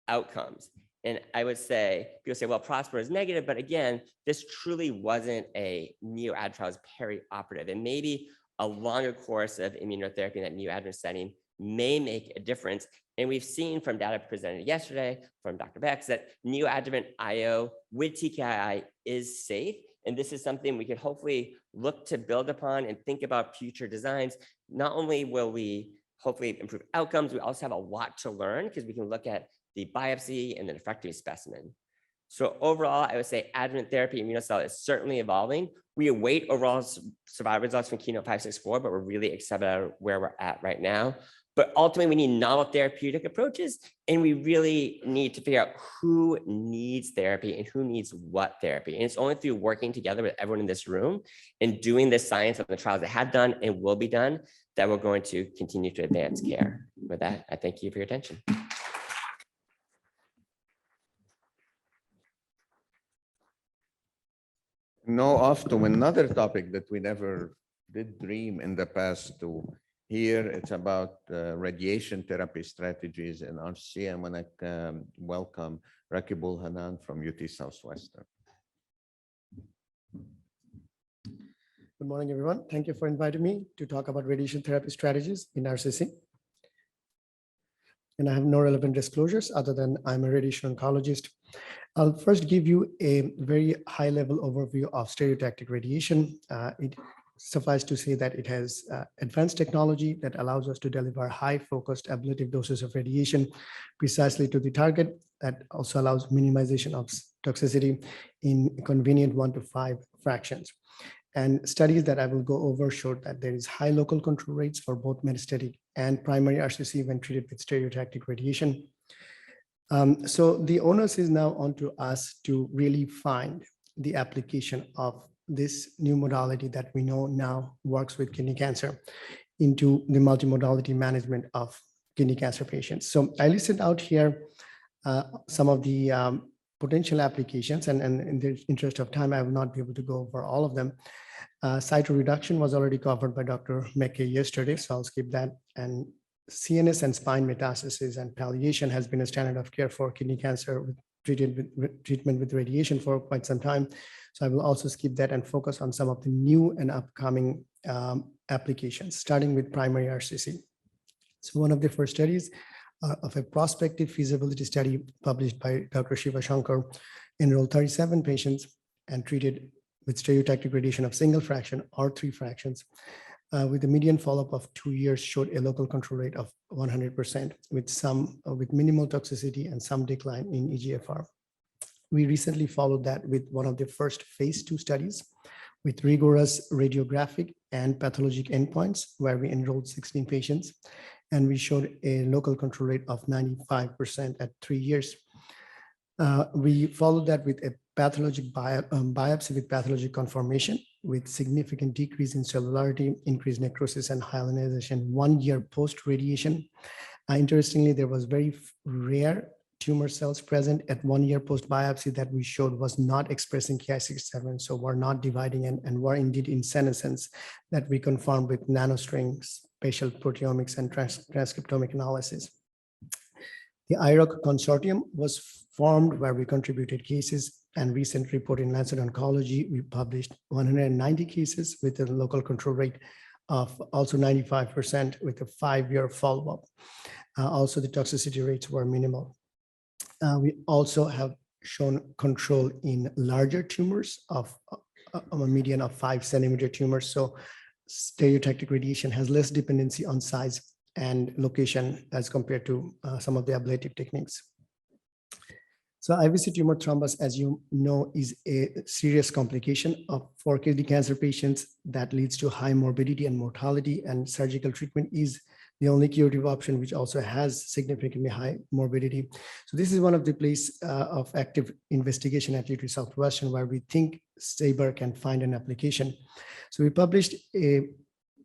outcomes. And I would say, people say, well, PROSPER is negative, but again, this truly wasn't a neoadjuvant trial, it was perioperative. And maybe a longer course of immunotherapy in that neoadjuvant setting may make a difference. And we've seen from data presented yesterday from Dr. Bex that neoadjuvant IO with TKI is safe. And this is something we could hopefully look to build upon and think about future designs. Not only will we hopefully improve outcomes, we also have a lot to learn because we can look at the biopsy and the nephrectomy specimen. So overall, I would say adjuvant therapy immunocell is certainly evolving. We await overall survival results from KEYNOTE-564, but we're really excited about where we're at right now. But ultimately, we need novel therapeutic approaches, and we really need to figure out who needs therapy and who needs what therapy. And it's only through working together with everyone in this room and doing the science of the trials that have done and will be done that we're going to continue to advance care. With that, I thank you for your attention. Now off to another topic that we never did dream in the past to hear. It's about radiation therapy strategies in RCC. I'm going to welcome Raquibul Hannan from UT Southwestern. Good morning, everyone. Thank you for inviting me to talk about radiation therapy strategies in RCC. And I have no relevant disclosures other than I'm a radiation oncologist. I'll first give you a very high-level overview of stereotactic radiation. It suffice to say that it has advanced technology that allows us to deliver high-focused ablative doses of radiation precisely to the target. That also allows minimization of toxicity in convenient 1 to 5 fractions. And studies that I will go over showed that there is high local control rates for both metastatic and primary RCC when treated with stereotactic radiation. So the onus is now onto us to really find the application of this new modality that we know now works with kidney cancer into the multimodality management of kidney cancer patients. So I listed out here some of the potential applications, and in the interest of time, I will not be able to go over all of them. Cytoreduction was already covered by Dr. McKay yesterday, so I'll skip that. And CNS and spine metastasis and palliation has been a standard of care for kidney cancer treatment with radiation for quite some time. So I will also skip that and focus on some of the new and upcoming applications, starting with primary RCC. So one of the first studies of a prospective feasibility study published by Dr. Shiva Shankar enrolled 37 patients and treated with stereotactic radiation of single fraction or 3 fractions with a median follow-up of 2 years showed a local control rate of 100% with minimal toxicity and some decline in EGFR. We recently followed that with one of the first phase 2 studies with rigorous radiographic and pathologic endpoints where we enrolled 16 patients and we showed a local control rate of 95% at 3 years. We followed that with a pathologic biopsy with pathologic confirmation with significant decrease in cellularity, increased necrosis and hyalinization 1 year post-radiation. Interestingly, there was very rare tumor cells present at 1 year post-biopsy that we showed was not expressing Ki67, so were not dividing and were indeed in senescence that we confirmed with nanostring spatial proteomics and transcriptomic analysis. The IROC consortium was formed where we contributed cases, and recent report in Lancet Oncology, we published 190 cases with a local control rate of also 95% with a 5-year follow-up. Also, the toxicity rates were minimal. We also have shown control in larger tumors of a median of 5 centimeter tumors. So stereotactic radiation has less dependency on size and location as compared to some of the ablative techniques. So IVC tumor thrombus, as you know, is a serious complication for kidney cancer patients that leads to high morbidity and mortality, and surgical treatment is the only curative option, which also has significantly high morbidity. So this is one of the places of active investigation at UT Southwestern where we think SABR can find an application. So we published a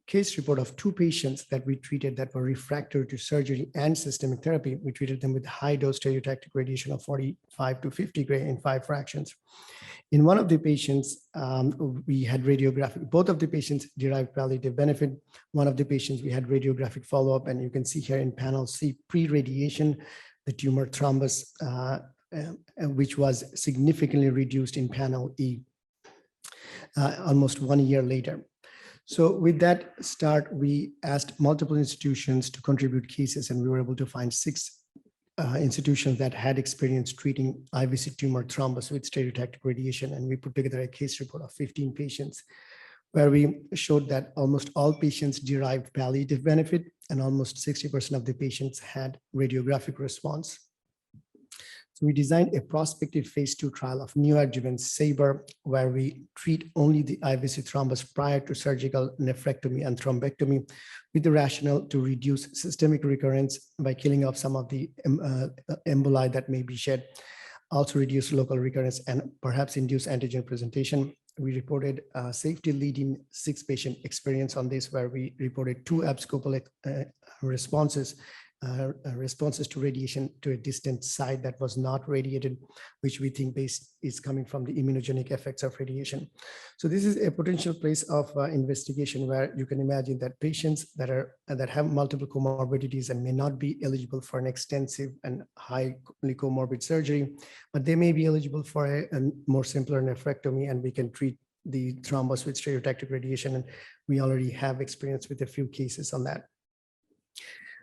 case report of 2 patients that we treated that were refractory to surgery and systemic therapy. We treated them with high dose stereotactic radiation of 45 to 50 gray in 5 fractions. In one of the patients, we had radiographic, both of the patients derived palliative benefit. One of the patients, we had radiographic follow-up, and you can see here in panel C, pre-radiation, the tumor thrombus, which was significantly reduced in panel E, almost 1 year later. So with that start, we asked multiple institutions to contribute cases, and we were able to find 6 institutions that had experience treating IVC tumor thrombus with stereotactic radiation. And we put together a case report of 15 patients where we showed that almost all patients derived palliative benefit and almost 60% of the patients had radiographic response. So we designed a prospective phase 2 trial of neoadjuvant SABR, where we treat only the IVC thrombus prior to surgical nephrectomy and thrombectomy, with the rationale to reduce systemic recurrence by killing off some of the emboli that may be shed, also reduce local recurrence and perhaps induce antigen presentation. We reported safety lead-in 6-patient experience on this, where we reported 2 abscopal responses to radiation to a distant site that was not radiated, which we think is coming from the immunogenic effects of radiation. So this is a potential place of investigation where you can imagine that patients that have multiple comorbidities and may not be eligible for an extensive and highly comorbid surgery, but they may be eligible for a more simpler nephrectomy, and we can treat the thrombus with stereotactic radiation. And we already have experience with a few cases on that.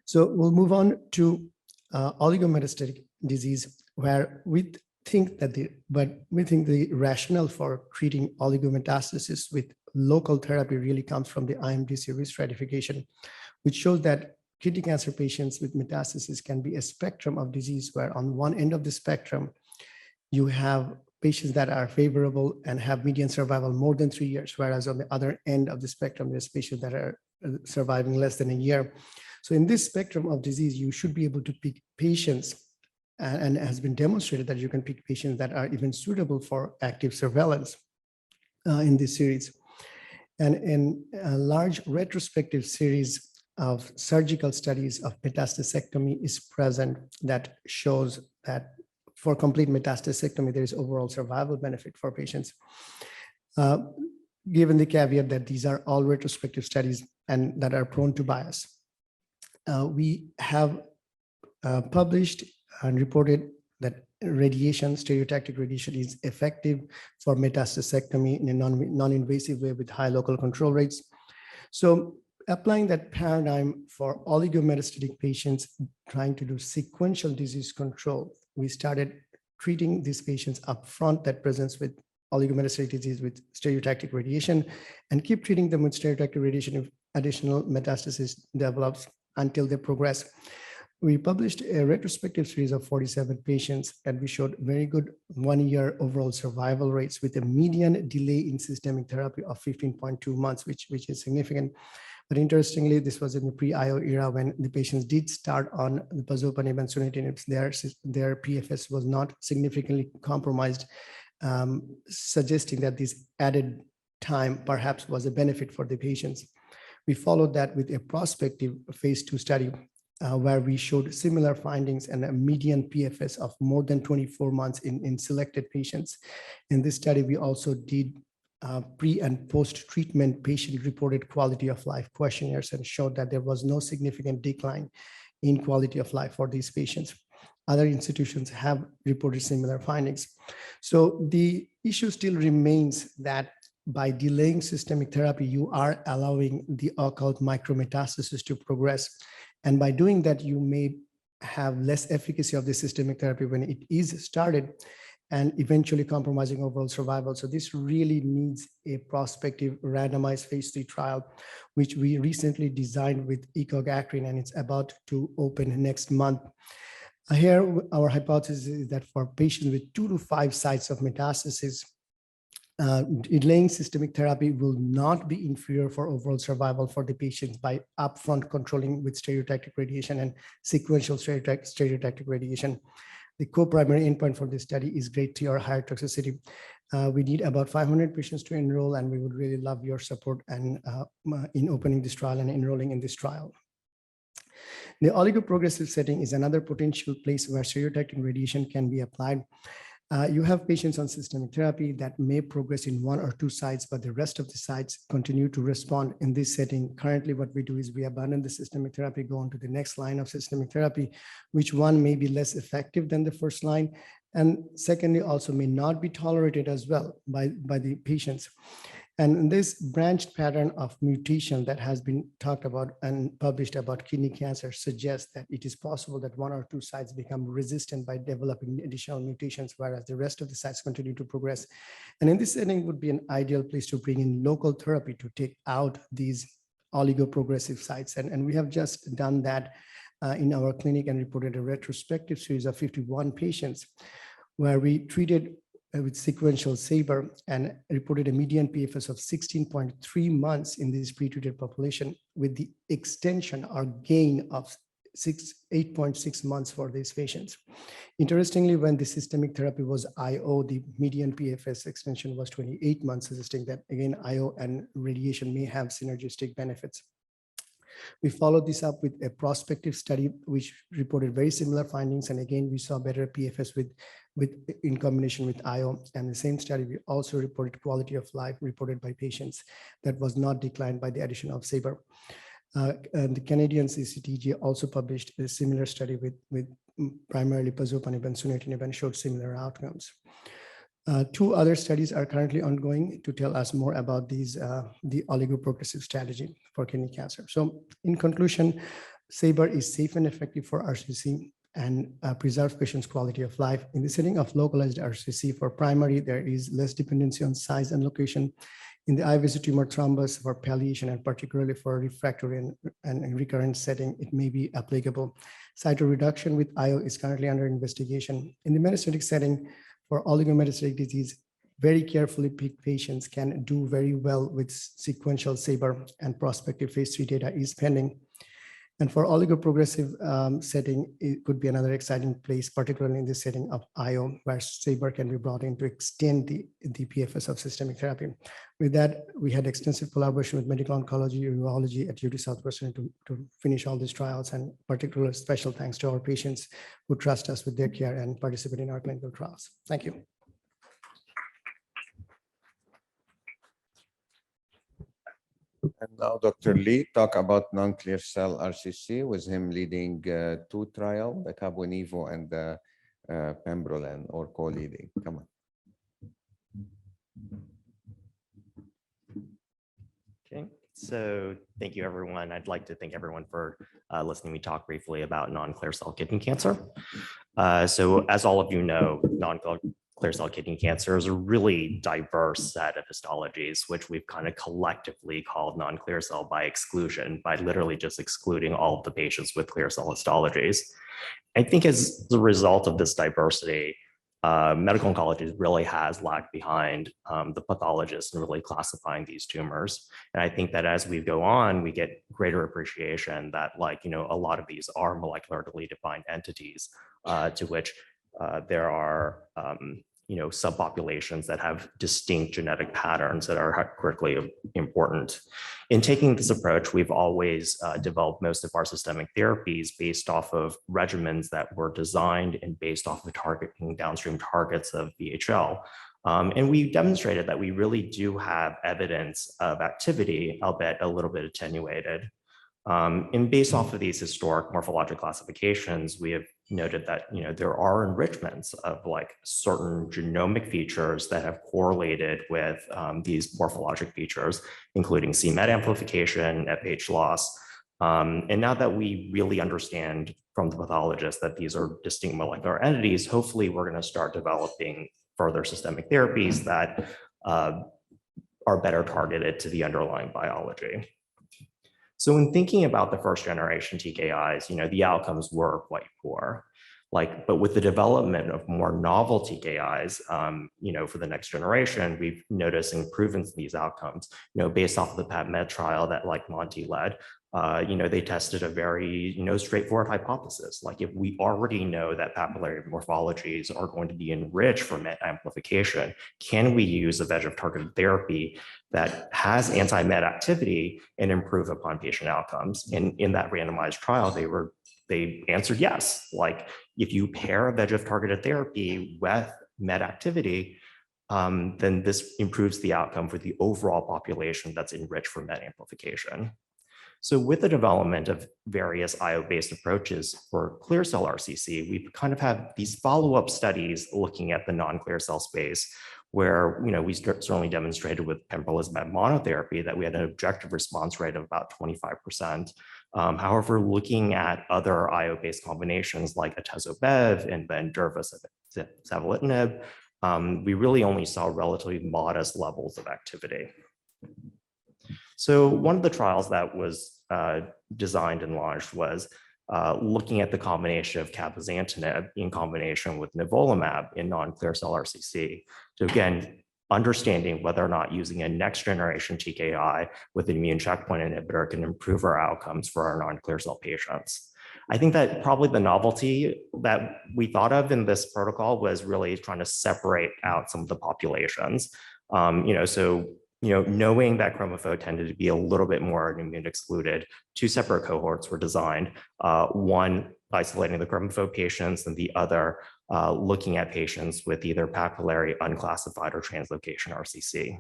So we'll move on to oligometastatic disease, where we think the rationale for treating oligometastasis with local therapy really comes from the IMDC risk stratification, which shows that kidney cancer patients with metastasis can be a spectrum of disease, where on one end of the spectrum, you have patients that are favorable and have median survival more than 3 years, whereas on the other end of the spectrum, there's patients that are surviving less than a year. So in this spectrum of disease, you should be able to pick patients, and it has been demonstrated that you can pick patients that are even suitable for active surveillance in this series. And in a large retrospective series of surgical studies of metastasectomy is present that shows that for complete metastasectomy, there is overall survival benefit for patients. Given the caveat that these are all retrospective studies and that are prone to bias. We have published and reported that radiation, stereotactic radiation, is effective for metastasectomy in a non-invasive way with high local control rates. So applying that paradigm for oligometastatic patients trying to do sequential disease control, we started treating these patients upfront that presents with oligometastatic disease with stereotactic radiation and keep treating them with stereotactic radiation if additional metastasis develops until they progress. We published a retrospective series of 47 patients and we showed very good 1-year overall survival rates with a median delay in systemic therapy of 15.2 months, which is significant. But interestingly, this was in the pre-IO era when the patients did start on the pazopanib and sunitinib. Their PFS was not significantly compromised, suggesting that this added time perhaps was a benefit for the patients. We followed that with a prospective phase 2 study where we showed similar findings and a median PFS of more than 24 months in selected patients. In this study, we also did pre and post-treatment patient-reported quality of life questionnaires and showed that there was no significant decline in quality of life for these patients. Other institutions have reported similar findings. So the issue still remains that by delaying systemic therapy, you are allowing the occult micrometastasis to progress. And by doing that, you may have less efficacy of the systemic therapy when it is started and eventually compromising overall survival. So this really needs a prospective randomized phase 3 trial, which we recently designed with ecogacrin, and it's about to open next month. Here, our hypothesis is that for patients with 2 to 5 sites of metastasis, delaying systemic therapy will not be inferior for overall survival for the patients by upfront controlling with stereotactic radiation and sequential stereotactic radiation. The co-primary endpoint for this study is grade 3 or higher toxicity. We need about 500 patients to enroll, and we would really love your support and in opening this trial and enrolling in this trial. The oligoprogressive setting is another potential place where stereotactic radiation can be applied. You have patients on systemic therapy that may progress in 1 or 2 sites, but the rest of the sites continue to respond in this setting. Currently, what we do is we abandon the systemic therapy, go on to the next line of systemic therapy, which one may be less effective than the first line. And secondly, also may not be tolerated as well by the patients. And this branched pattern of mutation that has been talked about and published about kidney cancer suggests that it is possible that 1 or 2 sites become resistant by developing additional mutations, whereas the rest of the sites continue to progress. And in this setting would be an ideal place to bring in local therapy to take out these oligoprogressive sites. And we have just done that in our clinic and reported a retrospective series of 51 patients where we treated with sequential SABR and reported a median PFS of 16.3 months in this pretreated population with the extension or gain of 8.6 months for these patients. Interestingly, when the systemic therapy was IO, the median PFS extension was 28 months, suggesting that again, IO and radiation may have synergistic benefits. We followed this up with a prospective study, which reported very similar findings. And again, we saw better PFS in combination with IO. And the same study, we also reported quality of life reported by patients that was not declined by the addition of SABR. And the Canadian CCTG also published a similar study with primarily pazopanib and sunitinib and showed similar outcomes. 2 other studies are currently ongoing to tell us more about these, the oligoprogressive strategy for kidney cancer. So in conclusion, SABR is safe and effective for RCC and preserves patients' quality of life. In the setting of localized RCC for primary, there is less dependency on size and location. In the eye-visit tumor thrombus for palliation and particularly for refractory and recurrent setting, it may be applicable. Cytoreduction with IO is currently under investigation. In the metastatic setting, for oligometastatic disease, very carefully picked patients can do very well with sequential SABR, and prospective phase 3 data is pending. And for oligoprogressive setting, it could be another exciting place, particularly in the setting of IO, where SABR can be brought in to extend the PFS of systemic therapy. With that, we had extensive collaboration with medical oncology, urology at UT Southwestern to finish all these trials, and particular special thanks to our patients who trust us with their care and participate in our clinical trials. Thank you. And now Dr. Lee talk about non-clear cell RCC, with him leading two trial, the Cabo-Nivo and the Pembrolizumab, or co-leading. Come on. Okay, so thank you, everyone. I'd like to thank everyone for listening to me talk briefly about non-clear cell kidney cancer. So as all of you know, non-clear cell kidney cancer is a really diverse set of histologies, which we've kind of collectively called non-clear cell by exclusion, by literally just excluding all of the patients with clear cell histologies. I think as a result of this diversity, medical oncology really has lagged behind the pathologists in really classifying these tumors. And I think that as we go on, we get greater appreciation that, like, you know, a lot of these are molecularly defined entities to which there are, you know, subpopulations that have distinct genetic patterns that are critically important. In taking this approach, we've always developed most of our systemic therapies based off of regimens that were designed and based off of targeting downstream targets of VHL. And we demonstrated that we really do have evidence of activity, albeit a little bit attenuated. And based off of these historic morphologic classifications, we have noted that, you know, there are enrichments of like certain genomic features that have correlated with these morphologic features, including c-MET amplification, FH loss. And now that we really understand from the pathologist that these are distinct molecular entities, hopefully we're going to start developing further systemic therapies that are better targeted to the underlying biology. So when thinking about the first generation TKIs, you know, the outcomes were quite poor. But with the development of more novel TKIs, you know, for the next generation, we've noticed improvements in these outcomes, you know, based off of the PAPMED trial that like Monty led. You know, they tested a very, you know, straightforward hypothesis. Like, if we already know that papillary morphologies are going to be enriched for MET amplification, can we use a VEGF targeted therapy that has anti-MET activity and improve upon patient outcomes? And in that randomized trial, they answered yes. Like, if you pair a VEGF targeted therapy with MET activity, then this improves the outcome for the overall population that's enriched for MET amplification. So with the development of various IO-based approaches for clear cell RCC, we kind of have these follow-up studies looking at the non-clear cell space, where, you know, we certainly demonstrated with pembrolizumab monotherapy that we had an objective response rate of about 25%. However, looking at other IO-based combinations like atezo-bev and then durvalumab, we really only saw relatively modest levels of activity. So one of the trials that was designed and launched was looking at the combination of cabozantinib in combination with nivolumab in non-clear cell RCC. So again, understanding whether or not using a next generation TKI with an immune checkpoint inhibitor can improve our outcomes for our non-clear cell patients. I think that probably the novelty that we thought of in this protocol was really trying to separate out some of the populations. Knowing that chromophobe tended to be a little bit more immune excluded, two separate cohorts were designed, one isolating the chromophobe patients and the other looking at patients with either papillary, unclassified, or translocation RCC.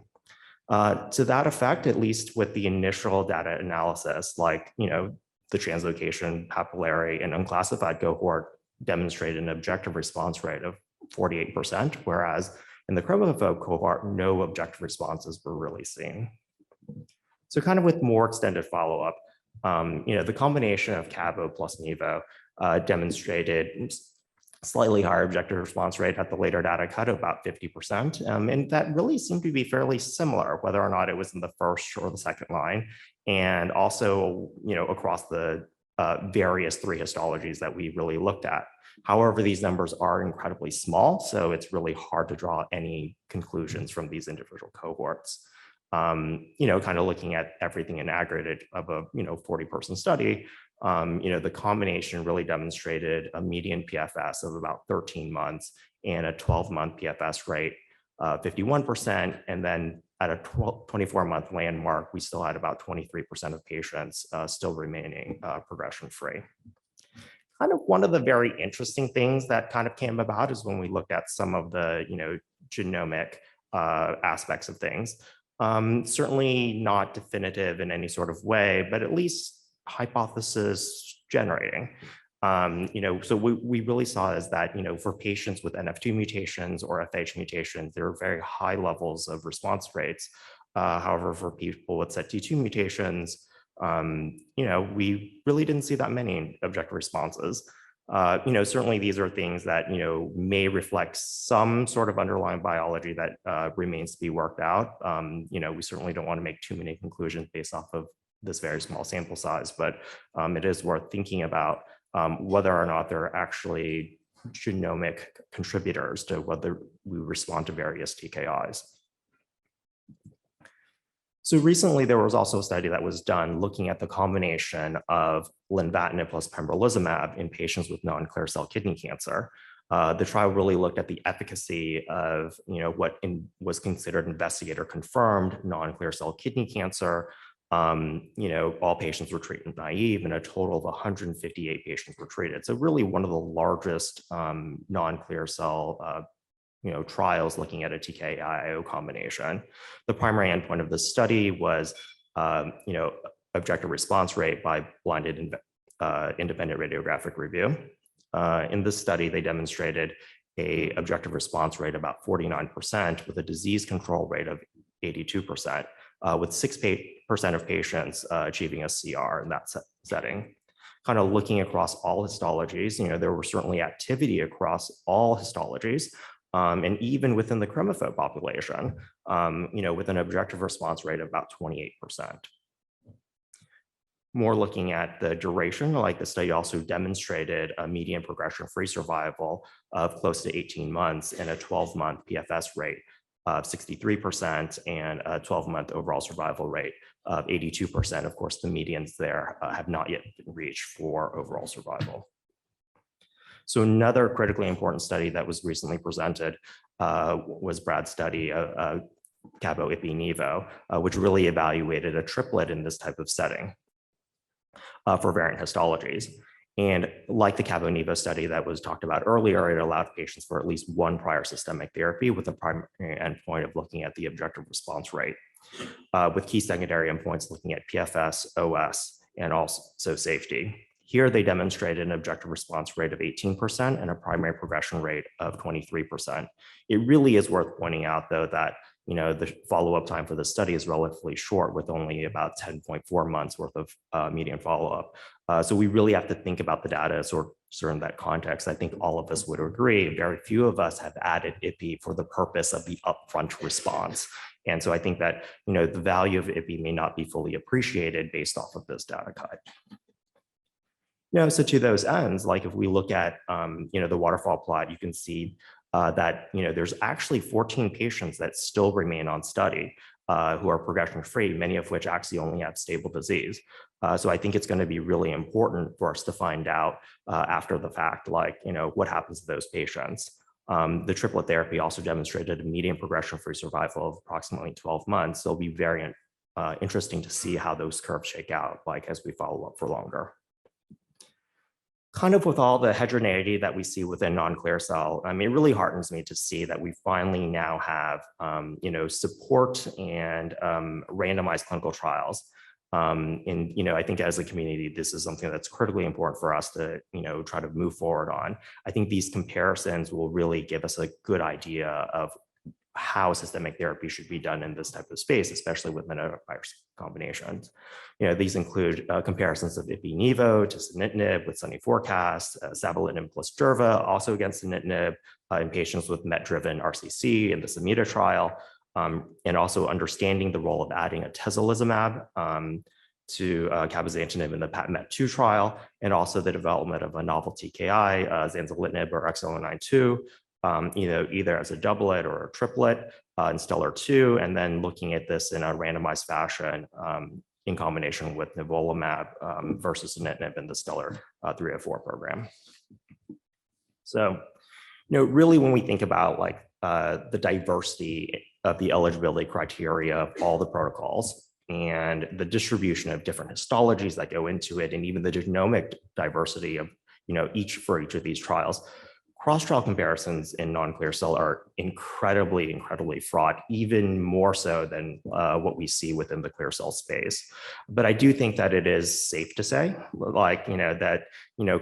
To that effect, at least with the initial data analysis, the translocation, papillary, and unclassified cohort demonstrated an objective response rate of 48%, whereas in the chromophobe cohort, no objective responses were really seen. So kind of with more extended follow-up, the combination of cabo plus nivo demonstrated slightly higher objective response rate at the later data cut of about 50%. And that really seemed to be fairly similar, whether or not it was in the first or the second line. And also, across the various three histologies that we really looked at. However, these numbers are incredibly small, so it's really hard to draw any conclusions from these individual cohorts. Kind of looking at everything in aggregate of a 40-person study, The combination really demonstrated a median PFS of about 13 months and a 12-month PFS rate, 51%. And then at a 24-month landmark, we still had about 23% of patients still remaining progression-free. Kind of one of the very interesting things that kind of came about is when we looked at some of the, genomic aspects of things. Certainly not definitive in any sort of way, but at least hypothesis generating. So we really saw is that, for patients with NF2 mutations or FH mutations, there are very high levels of response rates. However, for people with SETD2 mutations, we really didn't see that many objective responses. Certainly these are things that, may reflect some sort of underlying biology that remains to be worked out. We certainly don't want to make too many conclusions based off of this very small sample size, but it is worth thinking about whether or not there are actually genomic contributors to whether we respond to various TKIs. So recently, there was also a study that was done looking at the combination of lenvatinib plus pembrolizumab in patients with non-clear cell kidney cancer. The trial really looked at the efficacy of what was considered investigator-confirmed non-clear cell kidney cancer. All patients were treatment naive, and a total of 158 patients were treated. So really one of the largest non-clear cell trials looking at a TKI-IO combination. The primary endpoint of this study was, objective response rate by blinded independent radiographic review. In this study, they demonstrated an objective response rate about 49% with a disease control rate of 82%, with 6% of patients achieving a CR in that setting. Kind of looking across all histologies, there were certainly activity across all histologies. And even within the chromophobe population, with an objective response rate of about 28%. More looking at the duration, like the study also demonstrated a median progression-free survival of close to 18 months and a 12-month PFS rate of 63% and a 12-month overall survival rate of 82%. Of course, the medians there have not yet been reached for overall survival. So another critically important study that was recently presented was Brad's study, Cabo-Ipi-Nivo, which really evaluated a triplet in this type of setting for variant histologies. And like the Cabo-Nivo study that was talked about earlier, it allowed patients for at least one prior systemic therapy with a primary endpoint of looking at the objective response rate, with key secondary endpoints looking at PFS, OS, and also safety. Here, they demonstrated an objective response rate of 18% and a primary progression rate of 23%. It really is worth pointing out, though, that the follow-up time for the study is relatively short, with only about 10.4 months worth of median follow-up. So we really have to think about the data sort of in that context. I think all of us would agree. Very few of us have added IPI for the purpose of the upfront response. And so I think that the value of IPI may not be fully appreciated based off of this data cut. So to those ends, like if we look at, the waterfall plot, you can see that, there's actually 14 patients that still remain on study who are progression-free, many of which actually only have stable disease. So I think it's going to be really important for us to find out after the fact, like, what happens to those patients. The triplet therapy also demonstrated a median progression-free survival of approximately 12 months. So it'll be very interesting to see how those curves shake out, like as we follow up for longer. Kind of with all the heterogeneity that we see within non-clear cell, it really heartens me to see that we finally now have, support and randomized clinical trials. And, I think as a community, this is something that's critically important for us to, try to move forward on. I think these comparisons will really give us a good idea of how systemic therapy should be done in this type of space, especially with venetoclax combinations. These include comparisons of Ipi-Nivo to sunitinib with Sunny Forecast, savolitinib plus Durva, also against sunitinib in patients with MET-driven RCC in the SAMITA trial, and also understanding the role of adding atezolizumab to cabozantinib in the PATMET-2 trial, and also the development of a novel TKI, zanzalintinib or XL092, either as a doublet or a triplet in Stellar-2, and then looking at this in a randomized fashion in combination with nivolumab versus sunitinib in the Stellar 304 program. So, really when we think about like the diversity of the eligibility criteria of all the protocols and the distribution of different histologies that go into it, and even the genomic diversity of each of these trials, cross-trial comparisons in non-clear cell are incredibly fraught, even more so than what we see within the clear cell space. But I do think that it is safe to say, like, that,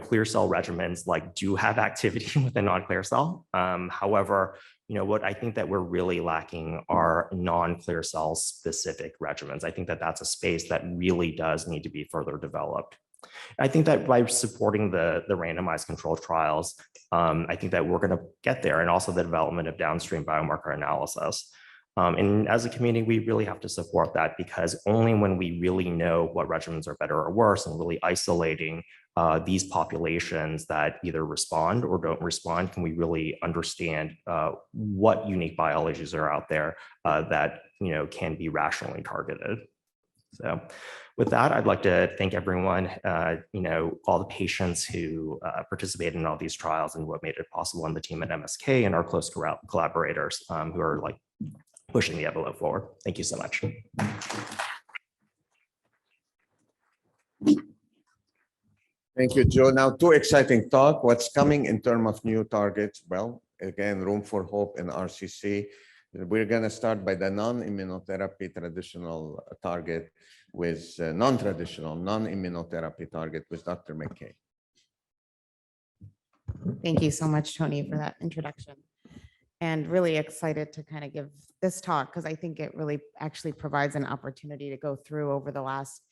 clear cell regimens like do have activity within non-clear cell. However, what I think that we're really lacking are non-clear cell specific regimens. I think that that's a space that really does need to be further developed. I think that by supporting the randomized controlled trials, I think that we're going to get there, and also the development of downstream biomarker analysis. And as a community, we really have to support that, because only when we really know what regimens are better or worse and really isolating these populations that either respond or don't respond can we really understand what unique biologies are out there that can be rationally targeted. So with that, I'd like to thank everyone, all the patients who participated in all these trials and what made it possible, and the team at MSK and our close collaborators who are like pushing the envelope forward. Thank you so much. Thank you, Joe. Now, two exciting talk. What's coming in terms of new targets? Well, again, room for hope in RCC. We're going to start by the non-immunotherapy traditional target with non-traditional, non-immunotherapy target with Dr. McKay. Thank you so much, Tony, for that introduction. And really excited to kind of give this talk, because I think it really actually provides an opportunity to go through over the last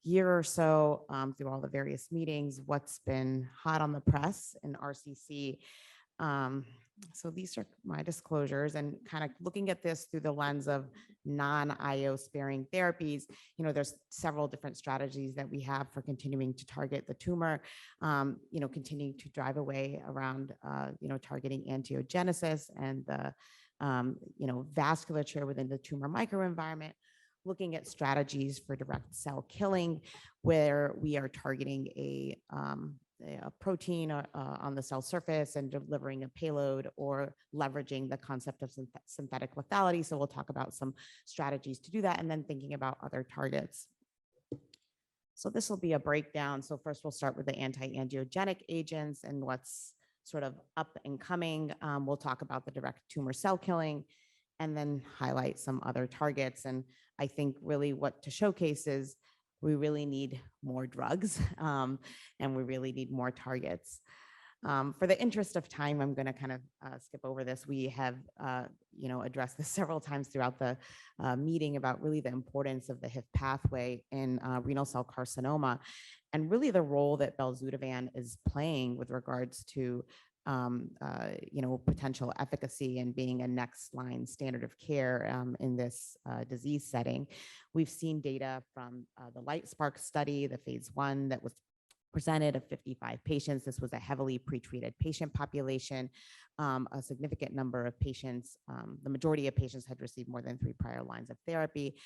year or so, through all the various meetings, what's been hot on the press in RCC. So these are my disclosures, and kind of looking at this through the lens of non-IO sparing therapies. There's several different strategies that we have for continuing to target the tumor, continuing to drive away around, targeting angiogenesis and the, vasculature within the tumor microenvironment, looking at strategies for direct cell killing, where we are targeting a protein on the cell surface and delivering a payload, or leveraging the concept of synthetic lethality. So we'll talk about some strategies to do that, and then thinking about other targets. So this will be a breakdown. So first we'll start with the anti-angiogenic agents and what's sort of up and coming. We'll talk about the direct tumor cell killing, and then highlight some other targets. And I think really what to showcase is we really need more drugs, and we really need more targets. For the interest of time, I'm going to kind of skip over this. We have, addressed this several times throughout the meeting about really the importance of the HIF pathway in renal cell carcinoma, and really the role that belzutifan is playing with regards to potential efficacy and being a next line standard of care in this disease setting. We've seen data from the LightSpark study, the phase 1 that was presented, of 55 patients. This was a heavily pretreated patient population. A significant number of patients, the majority of patients had received more than 3 prior lines of therapy.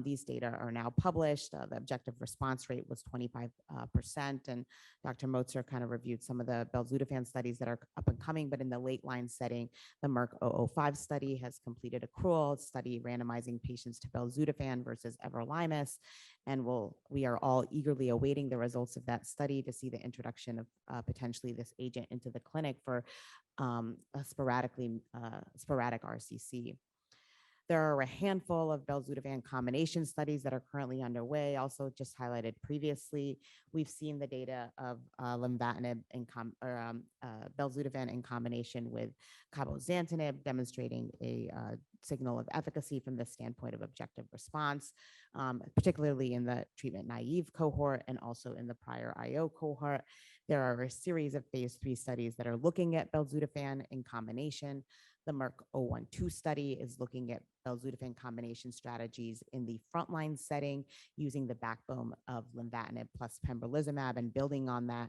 These data are now published. The objective response rate was 25%. And Dr. Motzer kind of reviewed some of the belzutifan studies that are up and coming, but in the late line setting, the Merck 005 study has completed accrual, study randomizing patients to belzutifan versus everolimus. And we are all eagerly awaiting the results of that study to see the introduction of potentially this agent into the clinic for a sporadic RCC. There are a handful of belzutifan combination studies that are currently underway. Also, just highlighted previously, we've seen the data of lenvatinib belzutifan in combination with cabozantinib, demonstrating a signal of efficacy from the standpoint of objective response, particularly in the treatment naive cohort and also in the prior IO cohort. There are a series of phase 3 studies that are looking at belzutifan in combination. The Merck 012 study is looking at belzutifan combination strategies in the frontline setting, using the backbone of lenvatinib plus pembrolizumab, and building on that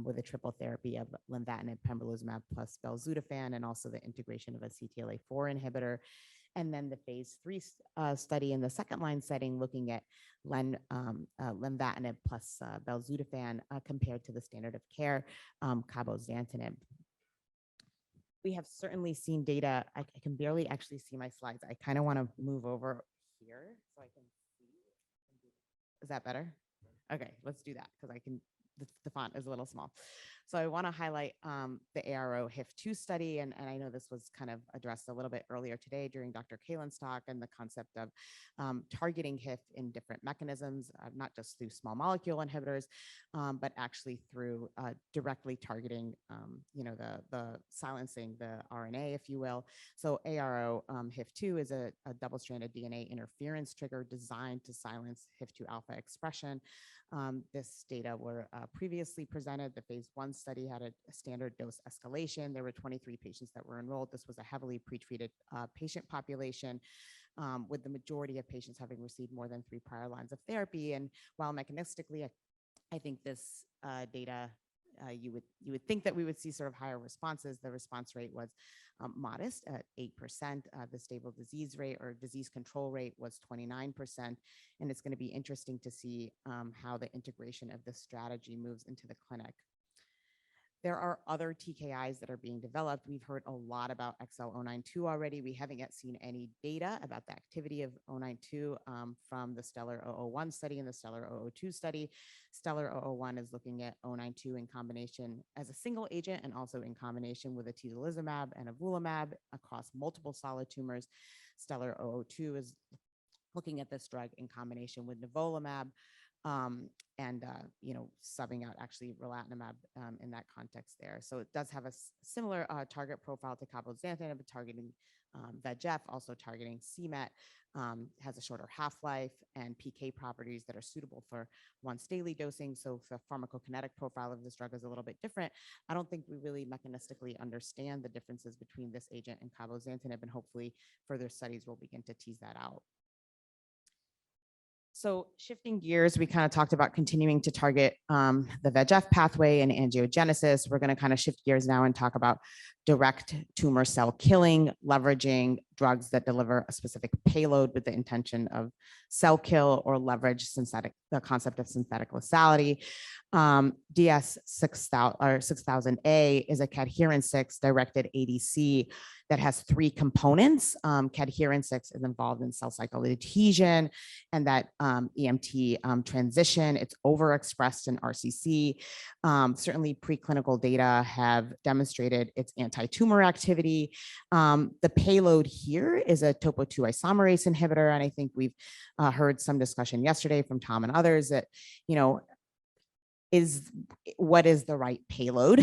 with a triple therapy of lenvatinib, pembrolizumab plus belzutifan, and also the integration of a CTLA-4 inhibitor. And then the phase 3 study in the second line setting, looking at lenvatinib plus belzutifan compared to the standard of care, cabozantinib. We have certainly seen data. I can barely actually see my slides. I kind of want to move over here so I can see. Is that better? Okay, let's do that because I can, the font is a little small. So I want to highlight the ARO HIF2 study, and I know this was kind of addressed a little bit earlier today during Dr. Kalin's talk, and the concept of targeting HIF in different mechanisms, not just through small molecule inhibitors, but actually through directly targeting, the silencing the RNA, if you will. So ARO HIF2 is a double-stranded DNA interference trigger designed to silence HIF2 alpha expression. This data were previously presented. The phase 1 study had a standard dose escalation. There were 23 patients that were enrolled. This was a heavily pretreated patient population, with the majority of patients having received more than 3 prior lines of therapy. And while mechanistically, I think this data, you would think that we would see sort of higher responses. The response rate was modest at 8%. The stable disease rate or disease control rate was 29%. And it's going to be interesting to see how the integration of this strategy moves into the clinic. There are other TKIs that are being developed. We've heard a lot about XL092 already. We haven't yet seen any data about the activity of 092 from the Stellar 001 study and the Stellar 002 study. Stellar 001 is looking at 092 in combination as a single agent and also in combination with atezolizumab and avulimab across multiple solid tumors. Stellar 002 is looking at this drug in combination with nivolumab. Subbing out actually relatlimab in that context there. So it does have a similar target profile to cabozantinib, targeting VEGF, also targeting c-Met, has a shorter half-life and PK properties that are suitable for once daily dosing. So the pharmacokinetic profile of this drug is a little bit different. I don't think we really mechanistically understand the differences between this agent and cabozantinib, and hopefully further studies will begin to tease that out. So shifting gears, we kind of talked about continuing to target the VEGF pathway and angiogenesis. We're going to kind of shift gears now and talk about direct tumor cell killing, leveraging drugs that deliver a specific payload with the intention of cell kill or leverage the concept of synthetic lethality. DS6000A is a cadherin-6 directed ADC that has 3 components. Cadherin-6 is involved in cell cycle adhesion and that EMT transition. It's overexpressed in RCC. Certainly preclinical data have demonstrated its anti-tumor activity. The payload here is a topo-2 isomerase inhibitor. And I think we've heard some discussion yesterday from Tom and others that, what is the right payload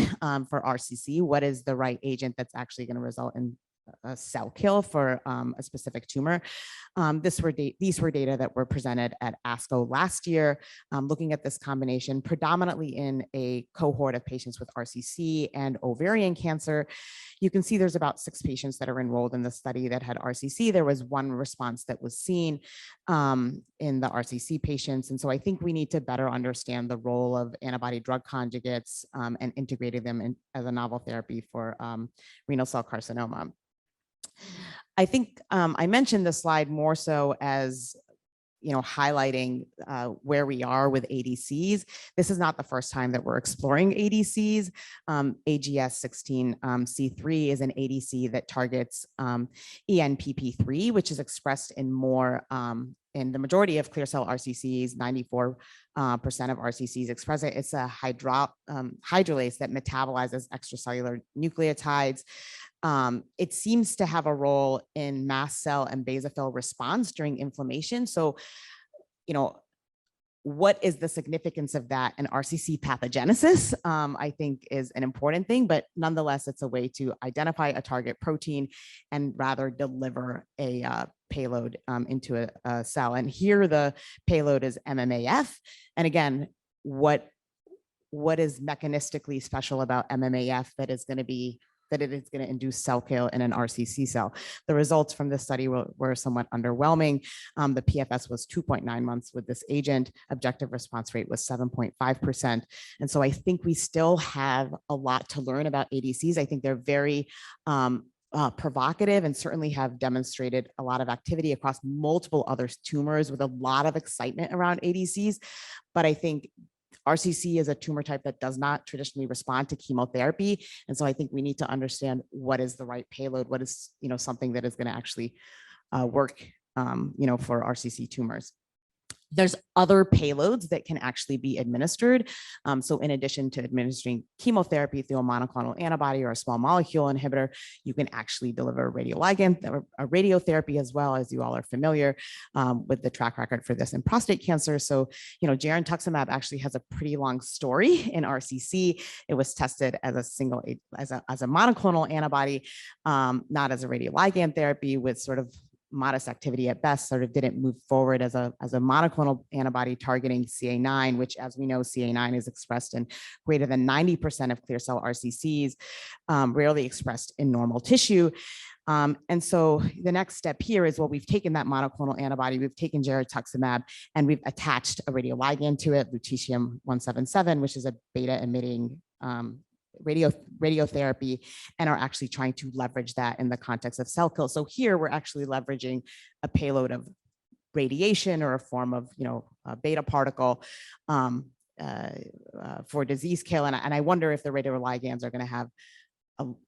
for RCC? What is the right agent that's actually going to result in a cell kill for a specific tumor? These were data that were presented at ASCO last year, looking at this combination predominantly in a cohort of patients with RCC and ovarian cancer. You can see there's about 6 patients that are enrolled in the study that had RCC. There was 1 response that was seen in the RCC patients. And so I think we need to better understand the role of antibody drug conjugates and integrating them in as a novel therapy for renal cell carcinoma. I think I mentioned this slide more so as highlighting where we are with ADCs. This is not the first time that we're exploring ADCs. AGS16C3 is an ADC that targets ENPP3, which is expressed in in the majority of clear cell RCCs. 94% of RCCs express it. It's a hydrolase that metabolizes extracellular nucleotides. It seems to have a role in mast cell and basophil response during inflammation. So, what is the significance of that in RCC pathogenesis? I think is an important thing, but nonetheless, it's a way to identify a target protein and rather deliver a payload into a cell. And here the payload is MMAF. And again, what is mechanistically special about MMAF that it is going to induce cell kill in an RCC cell? The results from this study were somewhat underwhelming. The PFS was 2.9 months with this agent. Objective response rate was 7.5%. And so I think we still have a lot to learn about ADCs. I think they're very provocative and certainly have demonstrated a lot of activity across multiple other tumors with a lot of excitement around ADCs. But I think RCC is a tumor type that does not traditionally respond to chemotherapy. And so I think we need to understand what is the right payload, what is, something that is going to actually work, for RCC tumors. There's other payloads that can actually be administered. So in addition to administering chemotherapy through a monoclonal antibody or a small molecule inhibitor, you can actually deliver radioligand or a radiotherapy as well, as you all are familiar with the track record for this in prostate cancer. So, girentuximab actually has a pretty long story in RCC. It was tested as a single, as a monoclonal antibody, not as a radioligand therapy, with sort of modest activity at best, sort of didn't move forward as a monoclonal antibody targeting CA9, which, as we know, CA9 is expressed in greater than 90% of clear cell RCCs, rarely expressed in normal tissue. And so the next step here is, well, we've taken that monoclonal antibody, we've taken girentuximab, and we've attached a radioligand to it, lutetium-177, which is a beta emitting radiotherapy, and are actually trying to leverage that in the context of cell kill. So here we're actually leveraging a payload of radiation or a form of, a beta particle for disease kill. And I wonder if the radioligands are going to have,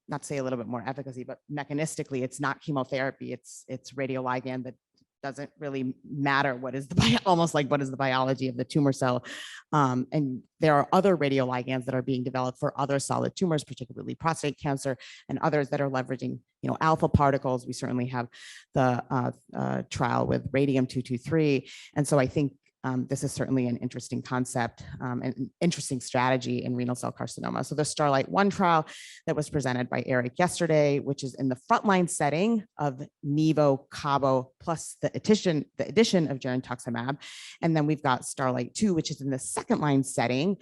not say a little bit more efficacy, but mechanistically, it's not chemotherapy, it's radioligand that doesn't really matter what is the almost like what is the biology of the tumor cell. And there are other radioligands that are being developed for other solid tumors, particularly prostate cancer, and others that are leveraging, alpha particles. We certainly have the trial with radium-223. And so I think this is certainly an interesting concept and an interesting strategy in renal cell carcinoma. So the Starlight 1 trial that was presented by Eric yesterday, which is in the frontline setting of Nivo, Cabo, plus the addition of girentuximab. And then we've got Starlight 2, which is in the second line setting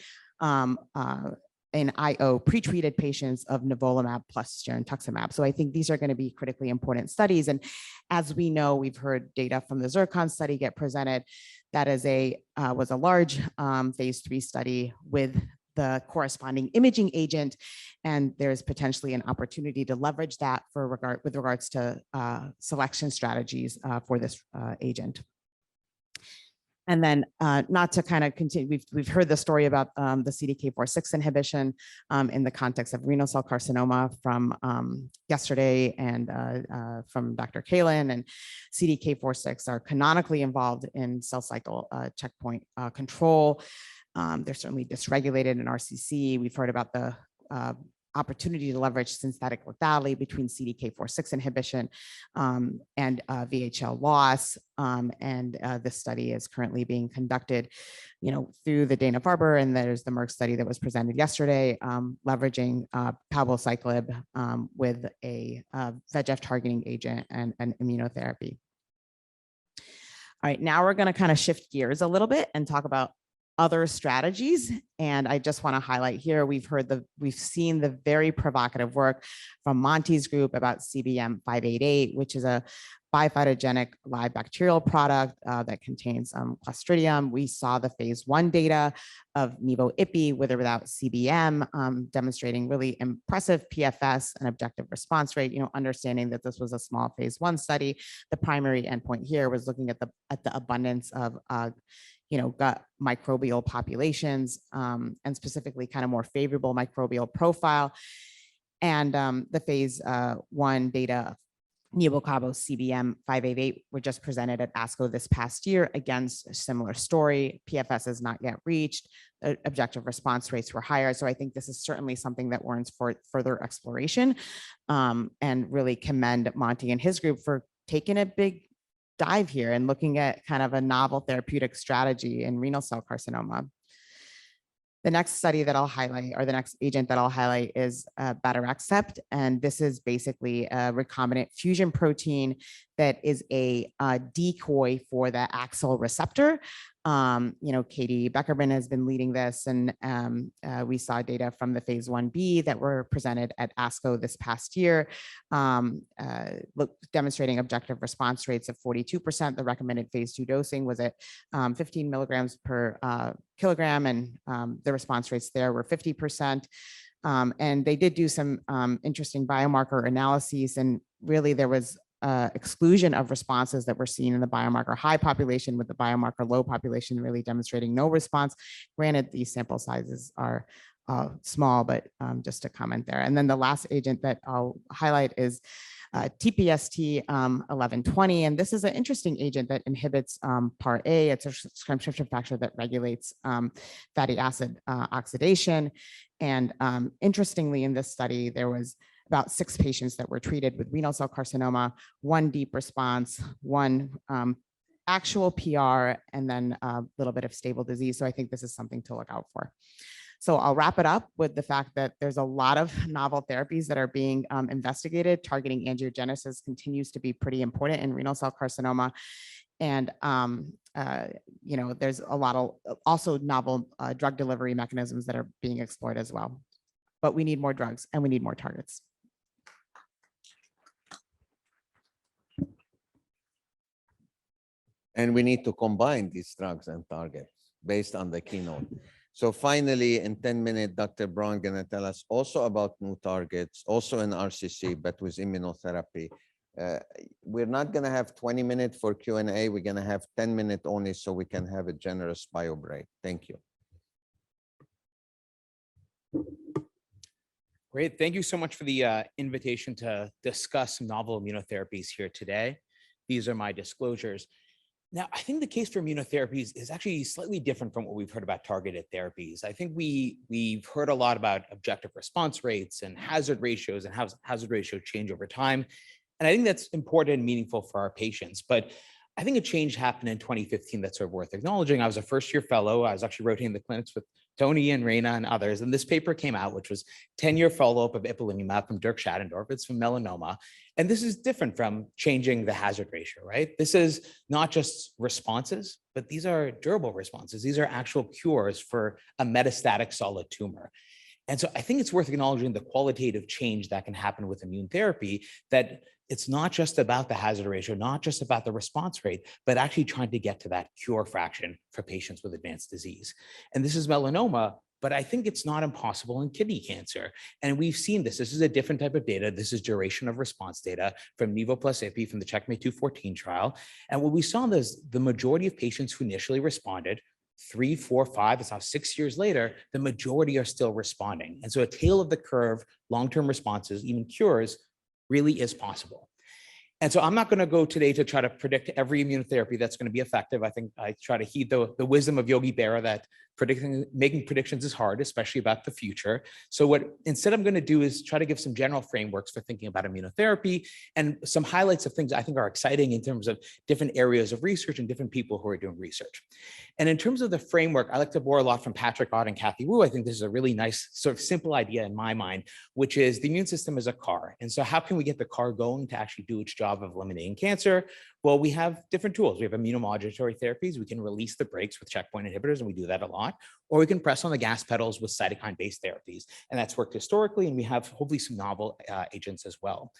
in IO pretreated patients of nivolumab plus girentuximab. So I think these are going to be critically important studies. And as we know, we've heard data from the Zircon study get presented. That is was a large phase 3 study with the corresponding imaging agent, and there's potentially an opportunity to leverage that with regards to selection strategies for this agent. And then not to kind of continue, we've heard the story about the CDK4/6 inhibition in the context of renal cell carcinoma from yesterday and from Dr. Kalin, and CDK4/6 are canonically involved in cell cycle checkpoint control. They're certainly dysregulated in RCC. We've heard about the opportunity to leverage synthetic lethality between CDK4/6 inhibition and VHL loss. And this study is currently being conducted, through the Dana-Farber, and there's the Merck study that was presented yesterday, leveraging palbociclib with a VEGF targeting agent and immunotherapy. All right, now we're going to kind of shift gears a little bit and talk about other strategies. And I just want to highlight here, we've seen the very provocative work from Monty's group about CBM-588, which is a biphytogenic live bacterial product that contains Clostridium. We saw the phase 1 data of Nivo-Ipi with or without CBM, demonstrating really impressive PFS and objective response rate, understanding that this was a small phase 1 study. The primary endpoint here was looking at the abundance of gut microbial populations, and specifically kind of more favorable microbial profile. And the phase 1 data, Nivo Cabo CBM-588, were just presented at ASCO this past year. Again, a similar story. PFS is not yet reached. Objective response rates were higher. So I think this is certainly something that warrants for further exploration, and really commend Monty and his group for taking a big dive here and looking at kind of a novel therapeutic strategy in renal cell carcinoma. The next study that I'll highlight, or the next agent that I'll highlight, is Badarexcept. And this is basically a recombinant fusion protein that is a decoy for the AXL receptor. Katie Beckerman has been leading this, and we saw data from the phase 1b that were presented at ASCO this past year, demonstrating objective response rates of 42%. The recommended phase 2 dosing was at 15 milligrams per kilogram, and the response rates there were 50%. And they did do some interesting biomarker analyses, and really there was exclusion of responses that were seen in the biomarker high population, with the biomarker low population really demonstrating no response. Granted, these sample sizes are small, but just a comment there. And then the last agent that I'll highlight is TPST 1120. And this is an interesting agent that inhibits PAR A. It's a transcription factor that regulates fatty acid oxidation. And interestingly, in this study, there was about 6 patients that were treated with renal cell carcinoma, 1 deep response, 1 actual PR, and then a little bit of stable disease. So I think this is something to look out for. So I'll wrap it up with the fact that there's a lot of novel therapies that are being investigated. Targeting angiogenesis continues to be pretty important in renal cell carcinoma. And, you know, there's a lot of also novel drug delivery mechanisms that are being explored as well. But we need more drugs and we need more targets. And we need to combine these drugs and targets based on the keynote. So finally, in 10 minutes, Dr. Braun gonna tell us also about new targets, also in RCC, but with immunotherapy. We're not gonna have 20 minutes for Q&A. We're gonna have 10 minutes only so we can have a generous bio break. Thank you. Great. Thank you so much for the invitation to discuss novel immunotherapies here today. These are my disclosures. Now, I think the case for immunotherapies is actually slightly different from what we've heard about targeted therapies. I think we've heard a lot about objective response rates and hazard ratios and how hazard ratios change over time. And I think that's important and meaningful for our patients. But I think a change happened in 2015 that's sort of worth acknowledging. I was a first-year fellow. I was actually rotating the clinics with Toni and Rana and others. And this paper came out, which was 10-year follow-up of ipilimumab from Dirk Schaddendorf. It's from melanoma. And this is different from changing the hazard ratio, right? This is not just responses, but these are durable responses. These are actual cures for a metastatic solid tumor. And so I think it's worth acknowledging the qualitative change that can happen with immune therapy, that it's not just about the hazard ratio, not just about the response rate, but actually trying to get to that cure fraction for patients with advanced disease. And this is melanoma, but I think it's not impossible in kidney cancer. And we've seen this. This is a different type of data. This is duration of response data from Nivo plus Ipi from the Checkmate 214 trial. And what we saw is the majority of patients who initially responded, 3, 4, 5, it's now 6 years later, the majority are still responding. And so a tail of the curve, long-term responses, even cures, really is possible. And so I'm not going to go today to try to predict every immunotherapy that's going to be effective. I think I try to heed the wisdom of Yogi Berra that making predictions is hard, especially about the future. So what instead I'm going to do is try to give some general frameworks for thinking about immunotherapy and some highlights of things I think are exciting in terms of different areas of research and different people who are doing research. And in terms of the framework, I like to borrow a lot from Patrick Ott and Kathy Wu. I think this is a really nice sort of simple idea in my mind, which is the immune system is a car. And so how can we get the car going to actually do its job of eliminating cancer? Well, we have different tools. We have immunomodulatory therapies. We can release the brakes with checkpoint inhibitors, and we do that a lot. Or we can press on the gas pedals with cytokine-based therapies. And that's worked historically, and we have hopefully some novel agents as well.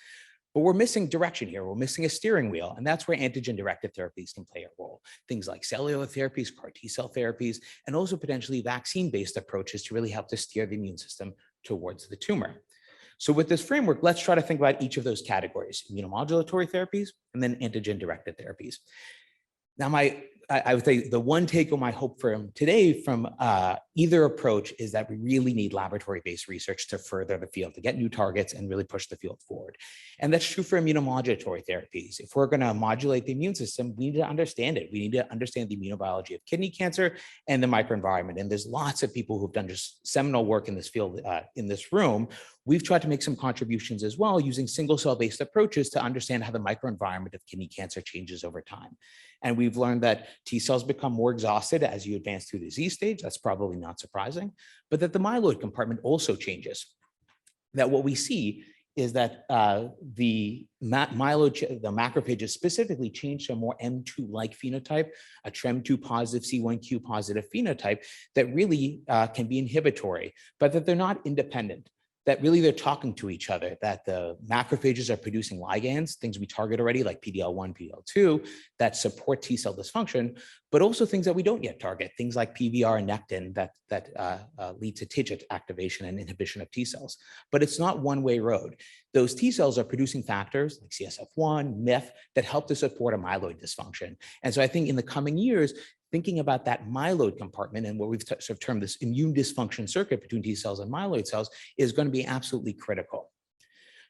But we're missing direction here. We're missing a steering wheel, and that's where antigen-directed therapies can play a role. Things like cellular therapies, CAR T-cell therapies, and also potentially vaccine-based approaches to really help to steer the immune system towards the tumor. So with this framework, let's try to think about each of those categories: immunomodulatory therapies and then antigen-directed therapies. Now, I would say the one take home I hope from today from either approach is that we really need laboratory-based research to further the field, to get new targets and really push the field forward. And that's true for immunomodulatory therapies. If we're going to modulate the immune system, we need to understand it. We need to understand the immunobiology of kidney cancer and the microenvironment. And there's lots of people who've done just seminal work in this field in this room. We've tried to make some contributions as well using single cell-based approaches to understand how the microenvironment of kidney cancer changes over time. And we've learned that T cells become more exhausted as you advance through the disease stage. That's probably not surprising, but that the myeloid compartment also changes. That what we see is that the macrophages specifically change to a more M2-like phenotype, a TREM2 positive, C1q positive phenotype that really can be inhibitory, but that they're not independent. that really they're talking to each other, that the macrophages are producing ligands, things we target already like PD-L1, PD-L2 that support T cell dysfunction, but also things that we don't yet target, things like PVR and nectin that lead to TIGIT activation and inhibition of T cells. But it's not one-way road. Those T cells are producing factors like CSF1, MIF that help to support a myeloid dysfunction. And so I think in the coming years, thinking about that myeloid compartment and what we've sort of termed this immune dysfunction circuit between T cells and myeloid cells is going to be absolutely critical.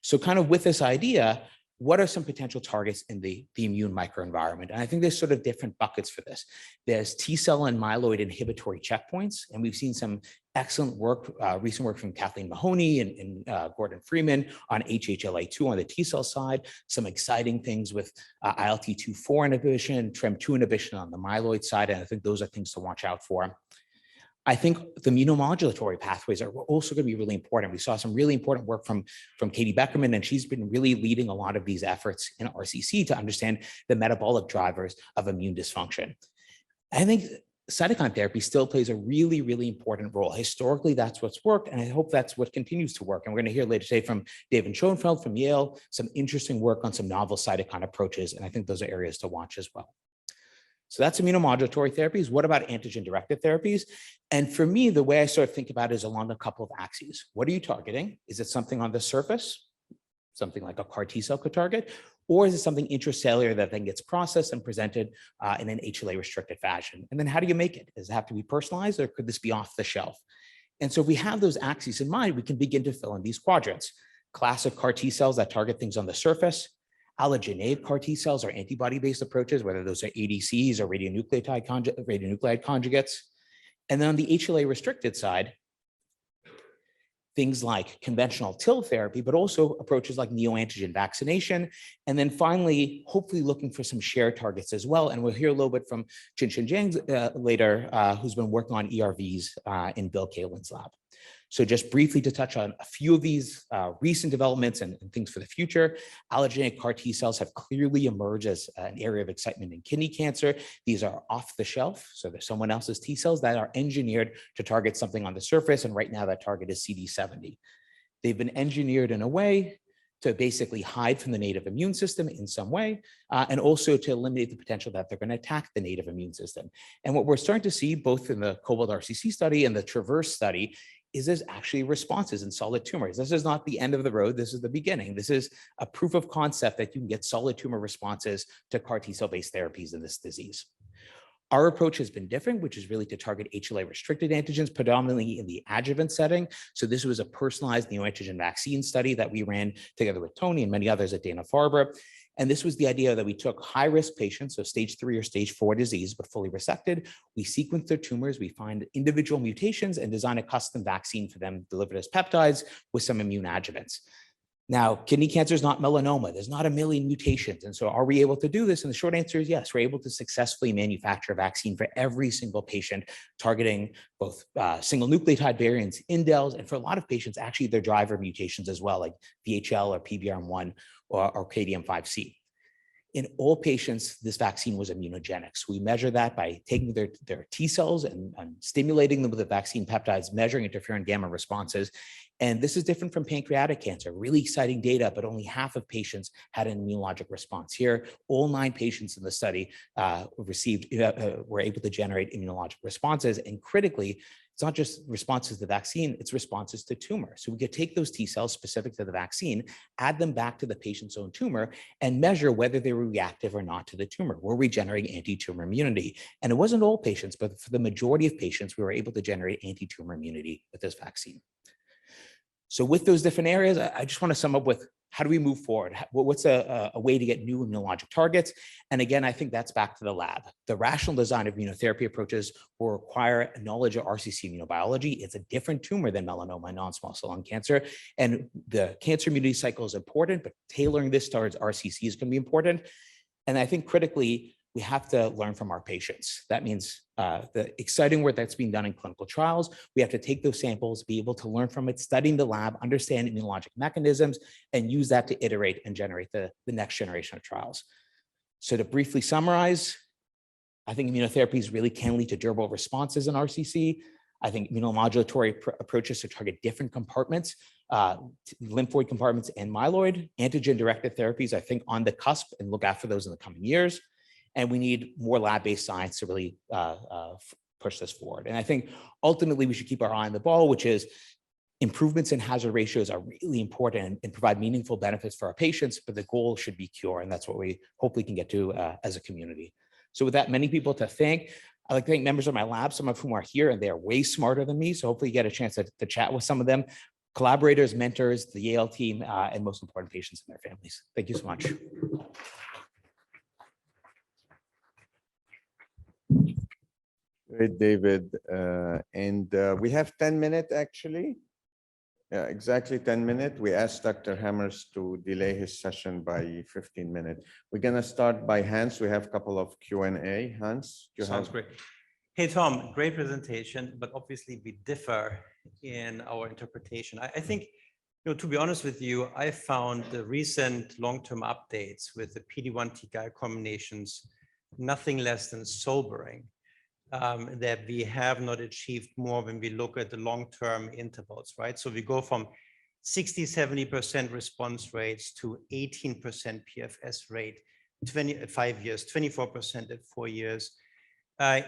So kind of with this idea, what are some potential targets in the immune microenvironment? And I think there's sort of different buckets for this. There's T cell and myeloid inhibitory checkpoints, and we've seen some excellent work, recent work from Kathleen Mahoney and Gordon Freeman on HHLA2 on the T cell side, some exciting things with ILT2/4 inhibition, TREM2 inhibition on the myeloid side, and I think those are things to watch out for. I think the immunomodulatory pathways are also going to be really important. We saw some really important work from Katie Beckerman, and she's been really leading a lot of these efforts in RCC to understand the metabolic drivers of immune dysfunction. I think cytokine therapy still plays a really, really important role. Historically, that's what's worked, and I hope that's what continues to work. And we're going to hear later today from David Schoenfeld from Yale, some interesting work on some novel cytokine approaches, and I think those are areas to watch as well. So that's immunomodulatory therapies. What about antigen-directed therapies? And for me, the way I sort of think about it is along a couple of axes. What are you targeting? Is it something on the surface, something like a CAR T cell could target? Or is it something intracellular that then gets processed and presented in an HLA-restricted fashion? And then how do you make it? Does it have to be personalized, or could this be off the shelf? And so if we have those axes in mind, we can begin to fill in these quadrants. Classic CAR T cells that target things on the surface, allogeneic CAR T cells or antibody-based approaches, whether those are ADCs or radionuclide conjugates. And then on the HLA-restricted side, things like conventional TIL therapy, but also approaches like neoantigen vaccination. And then finally, hopefully looking for some shared targets as well. And we'll hear a little bit from Chin-Chin Jiang later, who's been working on ERVs in Bill Kalin's lab. So just briefly to touch on a few of these recent developments and things for the future, allogeneic CAR T cells have clearly emerged as an area of excitement in kidney cancer. These are off the shelf, so there's someone else's T cells that are engineered to target something on the surface, and right now that target is CD70. They've been engineered in a way to basically hide from the native immune system in some way, and also to eliminate the potential that they're going to attack the native immune system. And what we're starting to see both in the Cobalt RCC study and the Traverse study is there's actually responses in solid tumors. This is not the end of the road. This is the beginning. This is a proof of concept that you can get solid tumor responses to CAR T cell based therapies in this disease. Our approach has been different, which is really to target HLA-restricted antigens, predominantly in the adjuvant setting. So this was a personalized neoantigen vaccine study that we ran together with Toni and many others at Dana-Farber. And this was the idea that we took high-risk patients, so stage 3 or stage 4 disease, but fully resected. We sequenced their tumors, we find individual mutations and design a custom vaccine for them delivered as peptides with some immune adjuvants. Now, kidney cancer is not melanoma. There's not a million mutations. And so are we able to do this? And the short answer is yes, we're able to successfully manufacture a vaccine for every single patient, targeting both single nucleotide variants, indels, and for a lot of patients, actually their driver mutations as well, like VHL or PBRM1 or KDM5C. In all patients, this vaccine was immunogenic. So we measure that by taking their T cells and stimulating them with the vaccine peptides, measuring interferon gamma responses. And this is different from pancreatic cancer, really exciting data, but only half of patients had an immunologic response. Here, all 9 patients in the study were able to generate immunologic responses. And critically, it's not just responses to the vaccine, it's responses to tumor. So we could take those T cells specific to the vaccine, add them back to the patient's own tumor, and measure whether they were reactive or not to the tumor. Were we generating anti-tumor immunity? And it wasn't all patients, but for the majority of patients, we were able to generate anti-tumor immunity with this vaccine. So with those different areas, I just want to sum up with how do we move forward? What's a way to get new immunologic targets? And again, I think that's back to the lab. The rational design of immunotherapy approaches will require a knowledge of RCC immunobiology. It's a different tumor than melanoma and non-small cell lung cancer. And the cancer immunity cycle is important, but tailoring this towards RCC is going to be important. And I think critically, we have to learn from our patients. That means the exciting work that's being done in clinical trials. We have to take those samples, be able to learn from it, study in the lab, understand immunologic mechanisms, and use that to iterate and generate the next generation of trials. So to briefly summarize, I think immunotherapies really can lead to durable responses in RCC. I think immunomodulatory approaches to target different compartments lymphoid compartments and myeloid, antigen-directed therapies, I think, on the cusp, and look out for those in the coming years. And we need more lab-based science to really push this forward. And I think ultimately we should keep our eye on the ball, which is improvements in hazard ratios are really important and provide meaningful benefits for our patients, but the goal should be cure. And that's what we hopefully can get to as a community. So with that, many people to thank. I'd like to thank members of my lab, some of whom are here, and they're way smarter than me. So hopefully you get a chance to chat with some of them, collaborators, mentors, the Yale team, and most important, patients and their families. Thank you so much. Great, David. We have 10 minutes, actually. Yeah, exactly 10 minutes. We asked Dr. Hammers to delay his session by 15 minutes. We're going to start by Hans. We have a couple of Q&A. Hans, you Sounds have... great. Hey, Tom, great presentation, but obviously we differ in our interpretation. I think, to be honest with you, I found the recent long-term updates with the PD-1 TKI combinations nothing less than sobering. That we have not achieved more when we look at the long-term intervals, right? So we go from 60–70% response rates to 18% PFS rate, 5 years, 24% at 4 years. I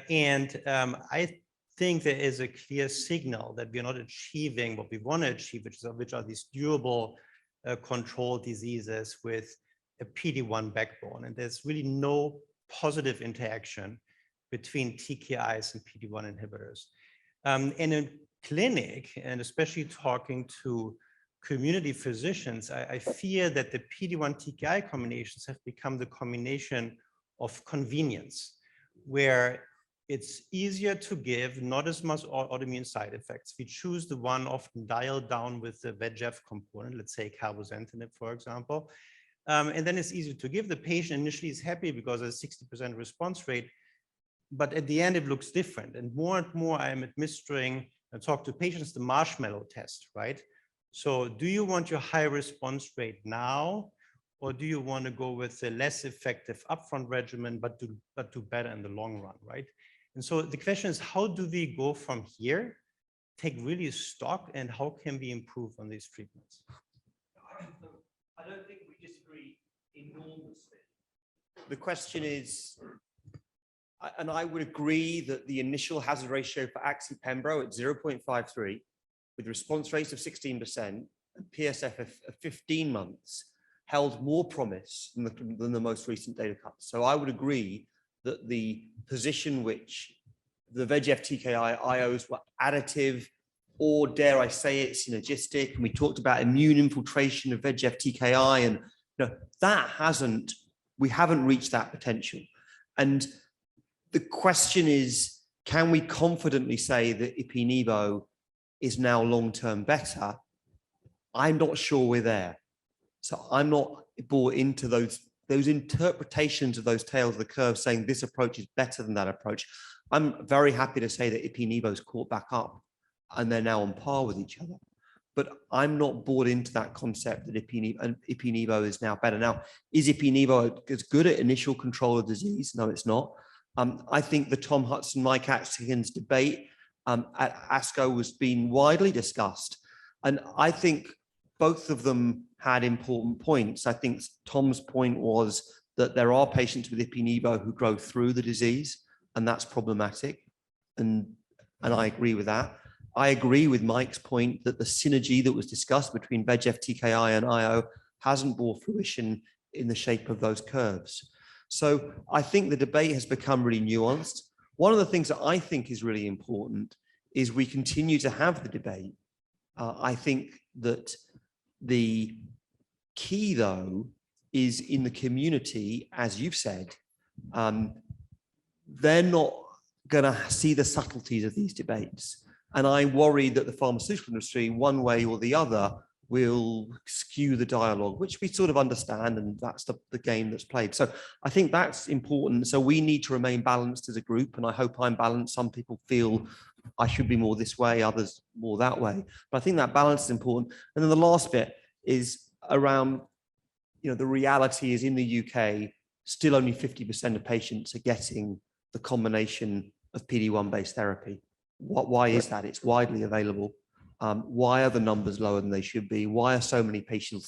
think there is a clear signal that we're not achieving what we want to achieve, which are these durable controlled diseases with a PD-1 backbone. And there's really no positive interaction between TKIs and PD-1 inhibitors. In a clinic, and especially talking to community physicians, I fear that the PD-1 TKI combinations have become the combination of convenience, where it's easier to give, not as much autoimmune side effects. We choose the one often dialed down with the VEGF component, let's say cabozantinib, for example. And then it's easier to give. The patient initially is happy because there's a 60% response rate, but at the end it looks different. And more I am administering and talk to patients the marshmallow test, right? So do you want your high response rate now, or do you want to go with a less effective upfront regimen, but do better in the long run, right? And so the question is, how do we go from here, take really stock, and how can we improve on these treatments? I don't think we disagree enormously. The question is, and I would agree that the initial hazard ratio for Axi-Pembro at 0.53, with response rates of 16% and PSF of 15 months, held more promise than the most recent data cuts. So I would agree that the position which the VEGF TKI IOs were additive, or dare I say it, synergistic, and we talked about immune infiltration of VEGF TKI, and we haven't reached that potential. And the question is, can we confidently say that Ipi/Nivo is now long-term better? I'm not sure we're there. So I'm not bought into those interpretations of those tails of the curve saying this approach is better than that approach. I'm very happy to say that Ipi/Nivo's caught back up and they're now on par with each other. But I'm not bought into that concept that Ipi/Nivo is now better. Now, is Ipi/Nivo as good at initial control of disease? No, it's not. I think the Tom Hudson, Mike Atkins debate at ASCO was being widely discussed. And I think both of them had important points. I think Tom's point was that there are patients with Ipi/Nivo who grow through the disease, and that's problematic. And I agree with that. I agree with Mike's point that the synergy that was discussed between VEGF TKI and IO hasn't bore fruition in the shape of those curves. So I think the debate has become really nuanced. One of the things that I think is really important is we continue to have the debate. I think that the key, though, is in the community, as you've said, they're not going to see the subtleties of these debates. And I worry that the pharmaceutical industry, one way or the other, will skew the dialogue, which we sort of understand, and that's the game that's played. So I think that's important. So we need to remain balanced as a group, and I hope I'm balanced. Some people feel I should be more this way, others more that way. But I think that balance is important. And then the last bit is around, the reality is in the UK, still only 50% of patients are getting the combination of PD-1 based therapy. Why is that? It's widely available. Why are the numbers lower than they should be? Why are so many patients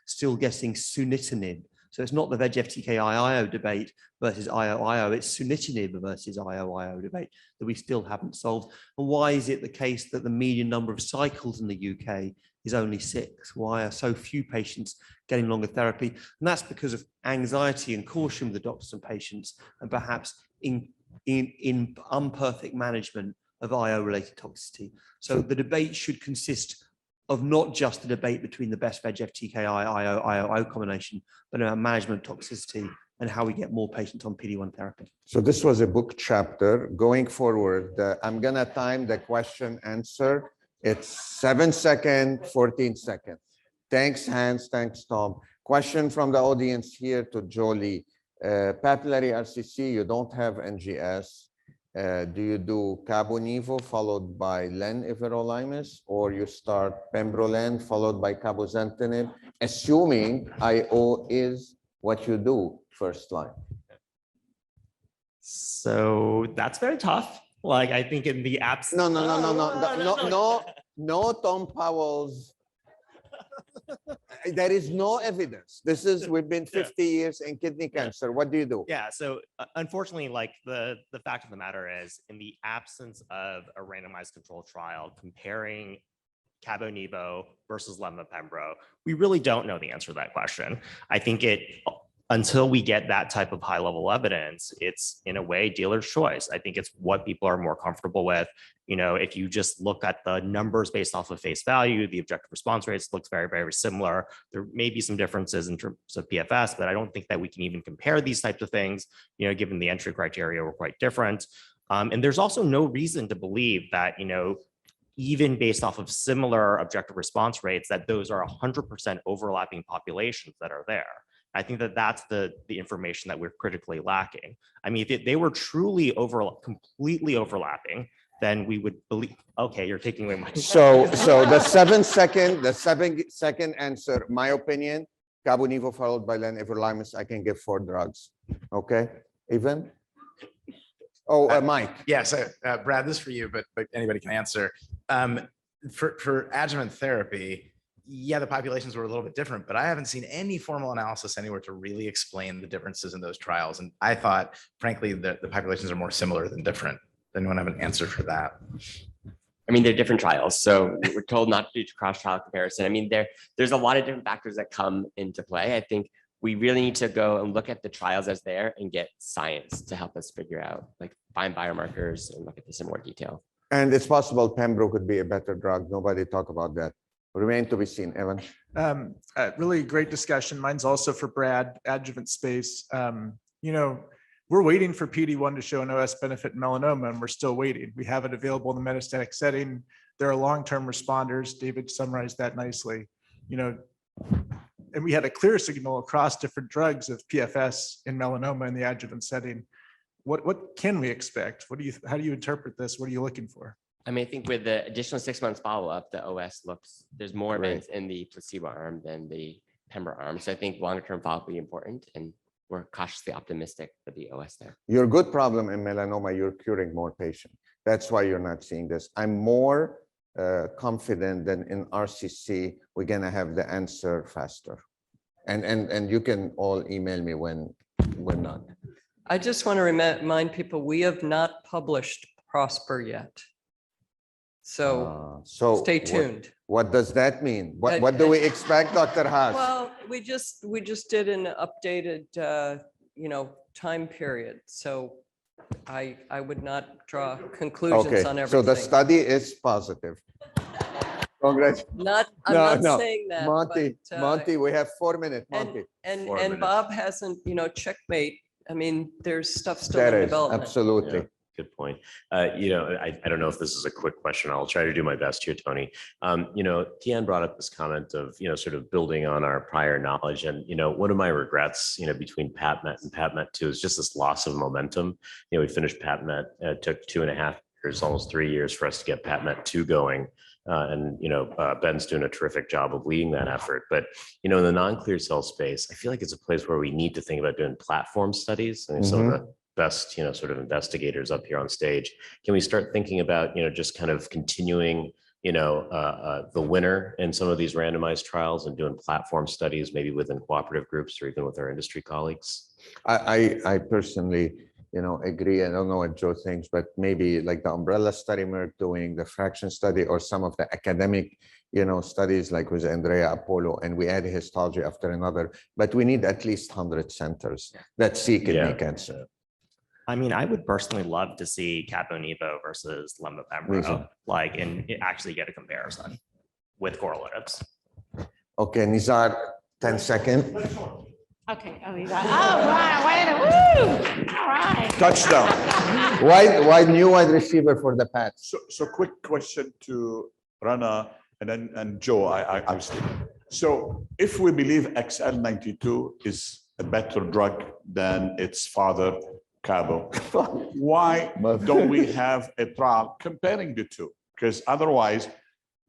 still getting sunitinib? So it's not the VEGF-TKI-IO debate versus IO-IO, it's sunitinib versus IO-IO debate that we still haven't solved. And why is it the case that the median number of cycles in the UK is only 6? Why are so few patients getting longer therapy? And that's because of anxiety and caution with the doctors and patients, and perhaps in imperfect management of IO-related toxicity. So the debate should consist of not just the debate between the best VEGF-TKI-IO combination, but about management toxicity and how we get more patients on PD-1 therapy. So this was a book chapter. Going forward, I'm gonna time the question answer. It's 7 seconds, 14 seconds. Thanks, Hans. Thanks, Tom. Question from the audience here to Jolie. Papillary RCC, you don't have NGS. Do you do cabo-nivo followed by len-everolimus, or you start pembrolizumab followed by cabozantinib, assuming IO is what you do first line? So that's very tough. Like, I think in the absence. No, Tom Powles. There is no evidence. This is, we've been 50 years in kidney cancer. What do you do? Yeah, so unfortunately, like the fact of the matter is, in the absence of a randomized controlled trial comparing cabo-nivo versus lemma-pembro, we really don't know the answer to that question. I think until we get that type of high level evidence, it's in a way dealer's choice. I think it's what people are more comfortable with. You know, if you just look at the numbers based off of face value, the objective response rates looks very, very similar. There may be some differences in terms of PFS, but I don't think that we can even compare these types of things, you know, given the entry criteria were quite different. And there's also no reason to believe that, you know, even based off of similar objective response rates, that those are 100% overlapping populations that are there. I think that that's the information that we're critically lacking. I mean, if they were truly completely overlapping, then we would believe, okay, you're taking away my. So the 7 second answer, my opinion, cabo-nivo followed by len-everolimus, I can give 4 drugs. Okay, Evan? Oh, Mike. Yes, Brad, this is for you, but anybody can answer. For adjuvant therapy, yeah, the populations were a little bit different, but I haven't seen any formal analysis anywhere to really explain the differences in those trials. And I thought, frankly, that the populations are more similar than different. Does anyone have an answer for that? I mean, they're different trials, so we're told not to do cross-trial comparison. I mean, there's a lot of different factors that come into play. I think we really need to go and look at the trials as there and get science to help us figure out, like, find biomarkers and look at this in more detail. And it's possible pembro could be a better drug. Nobody talk about that. Remain to be seen. Evan. Really great discussion. Mine's also for Brad, adjuvant space. You know, we're waiting for PD-1 to show an OS benefit in melanoma, and we're still waiting. We have it available in the metastatic setting. There are long-term responders. David summarized that nicely. You know, and we had a clear signal across different drugs of PFS in melanoma in the adjuvant setting. What can we expect? How do you interpret this? What are you looking for? I mean, I think with the additional 6 months follow-up, the OS there's more events in the placebo arm than the pembro arm. So I think longer-term follow-up will be important, and we're cautiously optimistic for the OS there. Your good problem in melanoma, you're curing more patients. That's why you're not seeing this. I'm more confident than in RCC, we're gonna have the answer faster. And you can all email me when we're not. I just want to remind people, we have not published PROSPER yet. So stay tuned. What does that mean? What do we expect, Dr. Haas? Well, we just did an updated, you know, time period. So I would not draw conclusions on everything. So the study is positive. Congrats. I'm not saying that. Monty, we have 4 minutes. Monty. And Bob hasn't, you know, checkmate. I mean, there's stuff still in development. Absolutely. Yeah, good point. You know, I don't know if this is a quick question. I'll try to do my best here, Tony. You know, Tian brought up this comment of, you know, sort of building on our prior knowledge. And, you know, one of my regrets, you know, between PAPMET and PAPMET-2 is just this loss of momentum. You know, we finished PAPMET, it took 2.5 years, almost 3 years for us to get PAPMET-2 going. And, you know, Ben's doing a terrific job of leading that effort. But, you know, in the non-clear cell space, I feel like it's a place where we need to think about doing platform studies. I mean, some of the best, you know, sort of investigators up here on stage. Can we start thinking about, you know, just kind of continuing the winner in some of these randomized trials and doing platform studies, maybe within cooperative groups or even with our industry colleagues? I personally, agree. I don't know what Joe thinks, but maybe like the umbrella study Merck doing, the fraction study, or some of the academic, studies like with Andrea Apollo, and we add histology after another, but we need at least 100 centers that see kidney cancer. I mean, I would personally love to see Cabo-Nivo versus Lemba-Pembro, and actually get a comparison with correlatives. Okay, Nizar, 10 seconds. Okay. Oh, you got. Oh, wow. Woo! All right. Touchdown. Why new wide receiver for the Pats? So quick question to Rana and Joe. I'm still. So if we believe XL92 is a better drug than its father, Cabo, why don't we have a trial comparing the two? Because otherwise,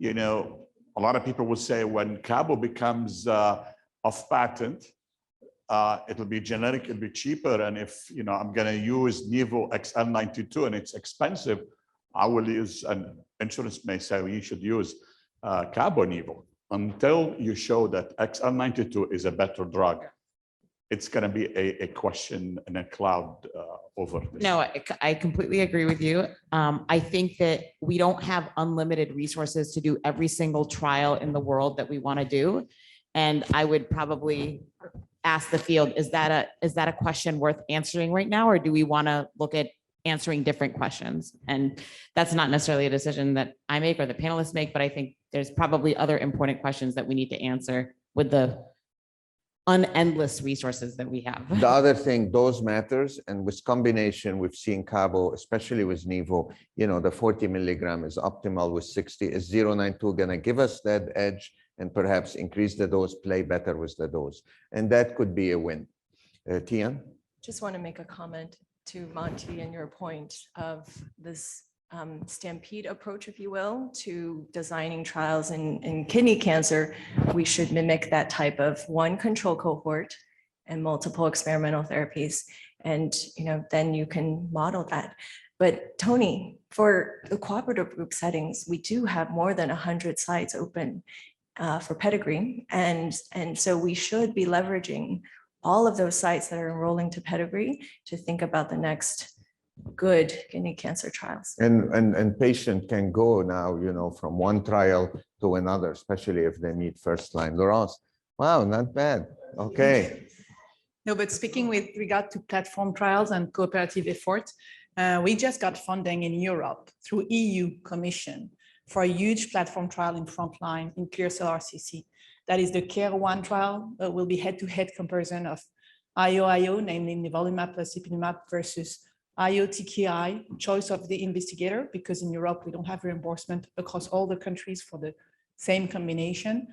a lot of people would say when Cabo becomes off patent, it'll be generic, it'll be cheaper. And if, I'm going to use Nivo XL92 and it's expensive, I will use, and insurance may say you should use Cabo Nivo. Until you show that XL92 is a better drug, it's going to be a question and a cloud over this. No, I completely agree with you. I think that we don't have unlimited resources to do every single trial in the world that we want to do. And I would probably ask the field, is that a question worth answering right now? Or do we want to look at answering different questions? And that's not necessarily a decision that I make or the panelists make, but I think there's probably other important questions that we need to answer with the unendless resources that we have. The other thing, dose matters, and with combination, we've seen Cabo, especially with Nivo, the 40 milligram is optimal with 60. Is 092 going to give us that edge and perhaps increase the dose, play better with the dose? And that could be a win. Tian? Just want to make a comment to Monty and your point of this stampede approach, if you will, to designing trials in kidney cancer. We should mimic that type of one control cohort and multiple experimental therapies. And, then you can model that. But Toni, for the cooperative group settings, we do have more than 100 sites open for Pedigree. And so we should be leveraging all of those sites that are enrolling to Pedigree to think about the next good kidney cancer trials. And patient can go now, from one trial to another, especially if they meet first line. Laurence, wow, not bad. Okay. No, but speaking with regard to platform trials and cooperative effort, we just got funding in Europe through EU Commission for a huge platform trial in Frontline in clear cell RCC. That is the CARE1 trial. Will be head-to-head comparison of IO, namely nivolumab plus ipilimumab versus IO-TKI, choice of the investigator, because in Europe, we don't have reimbursement across all the countries for the same combination,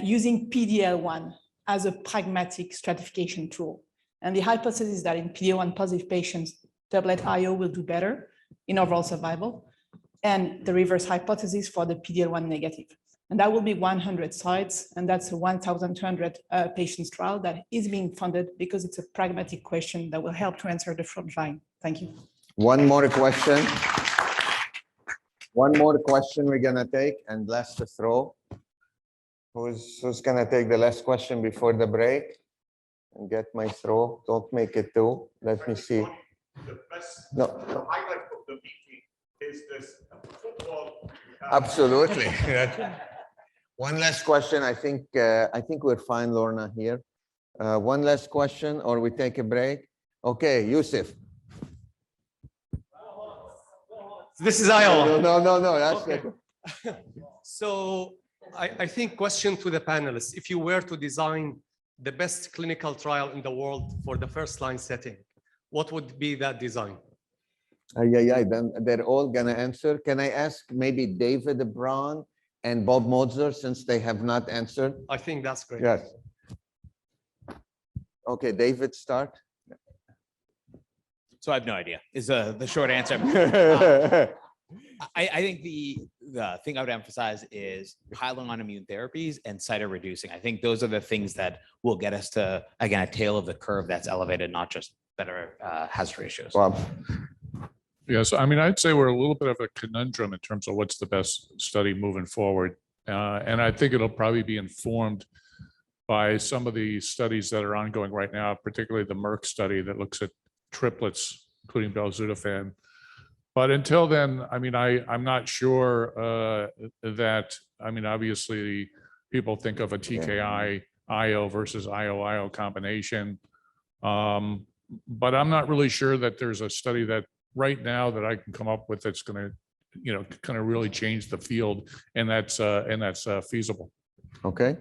using PD-L1 as a pragmatic stratification tool. And the hypothesis is that in PD-L1 positive patients, doublet IO will do better in overall survival, and the reverse hypothesis for the PD-L1 negative. And that will be 100 sites, and that's a 1,200 patients trial that is being funded because it's a pragmatic question that will help to answer the frontline. Thank you. One more question. One more question we're gonna take, and last to throw. Who's gonna take the last question before the break? And get my throw. Don't make it two. Let me see. The best, no. The highlight of the meeting is this football. Absolutely. One last question. I think we're fine, Lorna, here. One last question, or we take a break. Okay, Yusuf. This is Iowa. No. That's okay. So I think question to the panelists: if you were to design the best clinical trial in the world for the first line setting, what would be that design? Then they're all gonna answer. Can I ask maybe David Braun and Bob Motzer, since they have not answered? I think that's great. Yes. Okay, David, start. So I have no idea is the short answer. I think the thing I would emphasize is piling on immune therapies and cytoreducing. I think those are the things that will get us to, again, a tail of the curve that's elevated, not just better hazard ratios. Bob. Yes, I mean, I'd say we're a little bit of a conundrum in terms of what's the best study moving forward. And I think it'll probably be informed by some of the studies that are ongoing right now, particularly the Merck study that looks at triplets, including belzutifan. But until then, I mean, I'm not sure that, I mean, obviously people think of a TKI IO versus IO combination. But I'm not really sure that there's a study that right now that I can come up with that's going to, kind of really change the field, and that's feasible. Okay.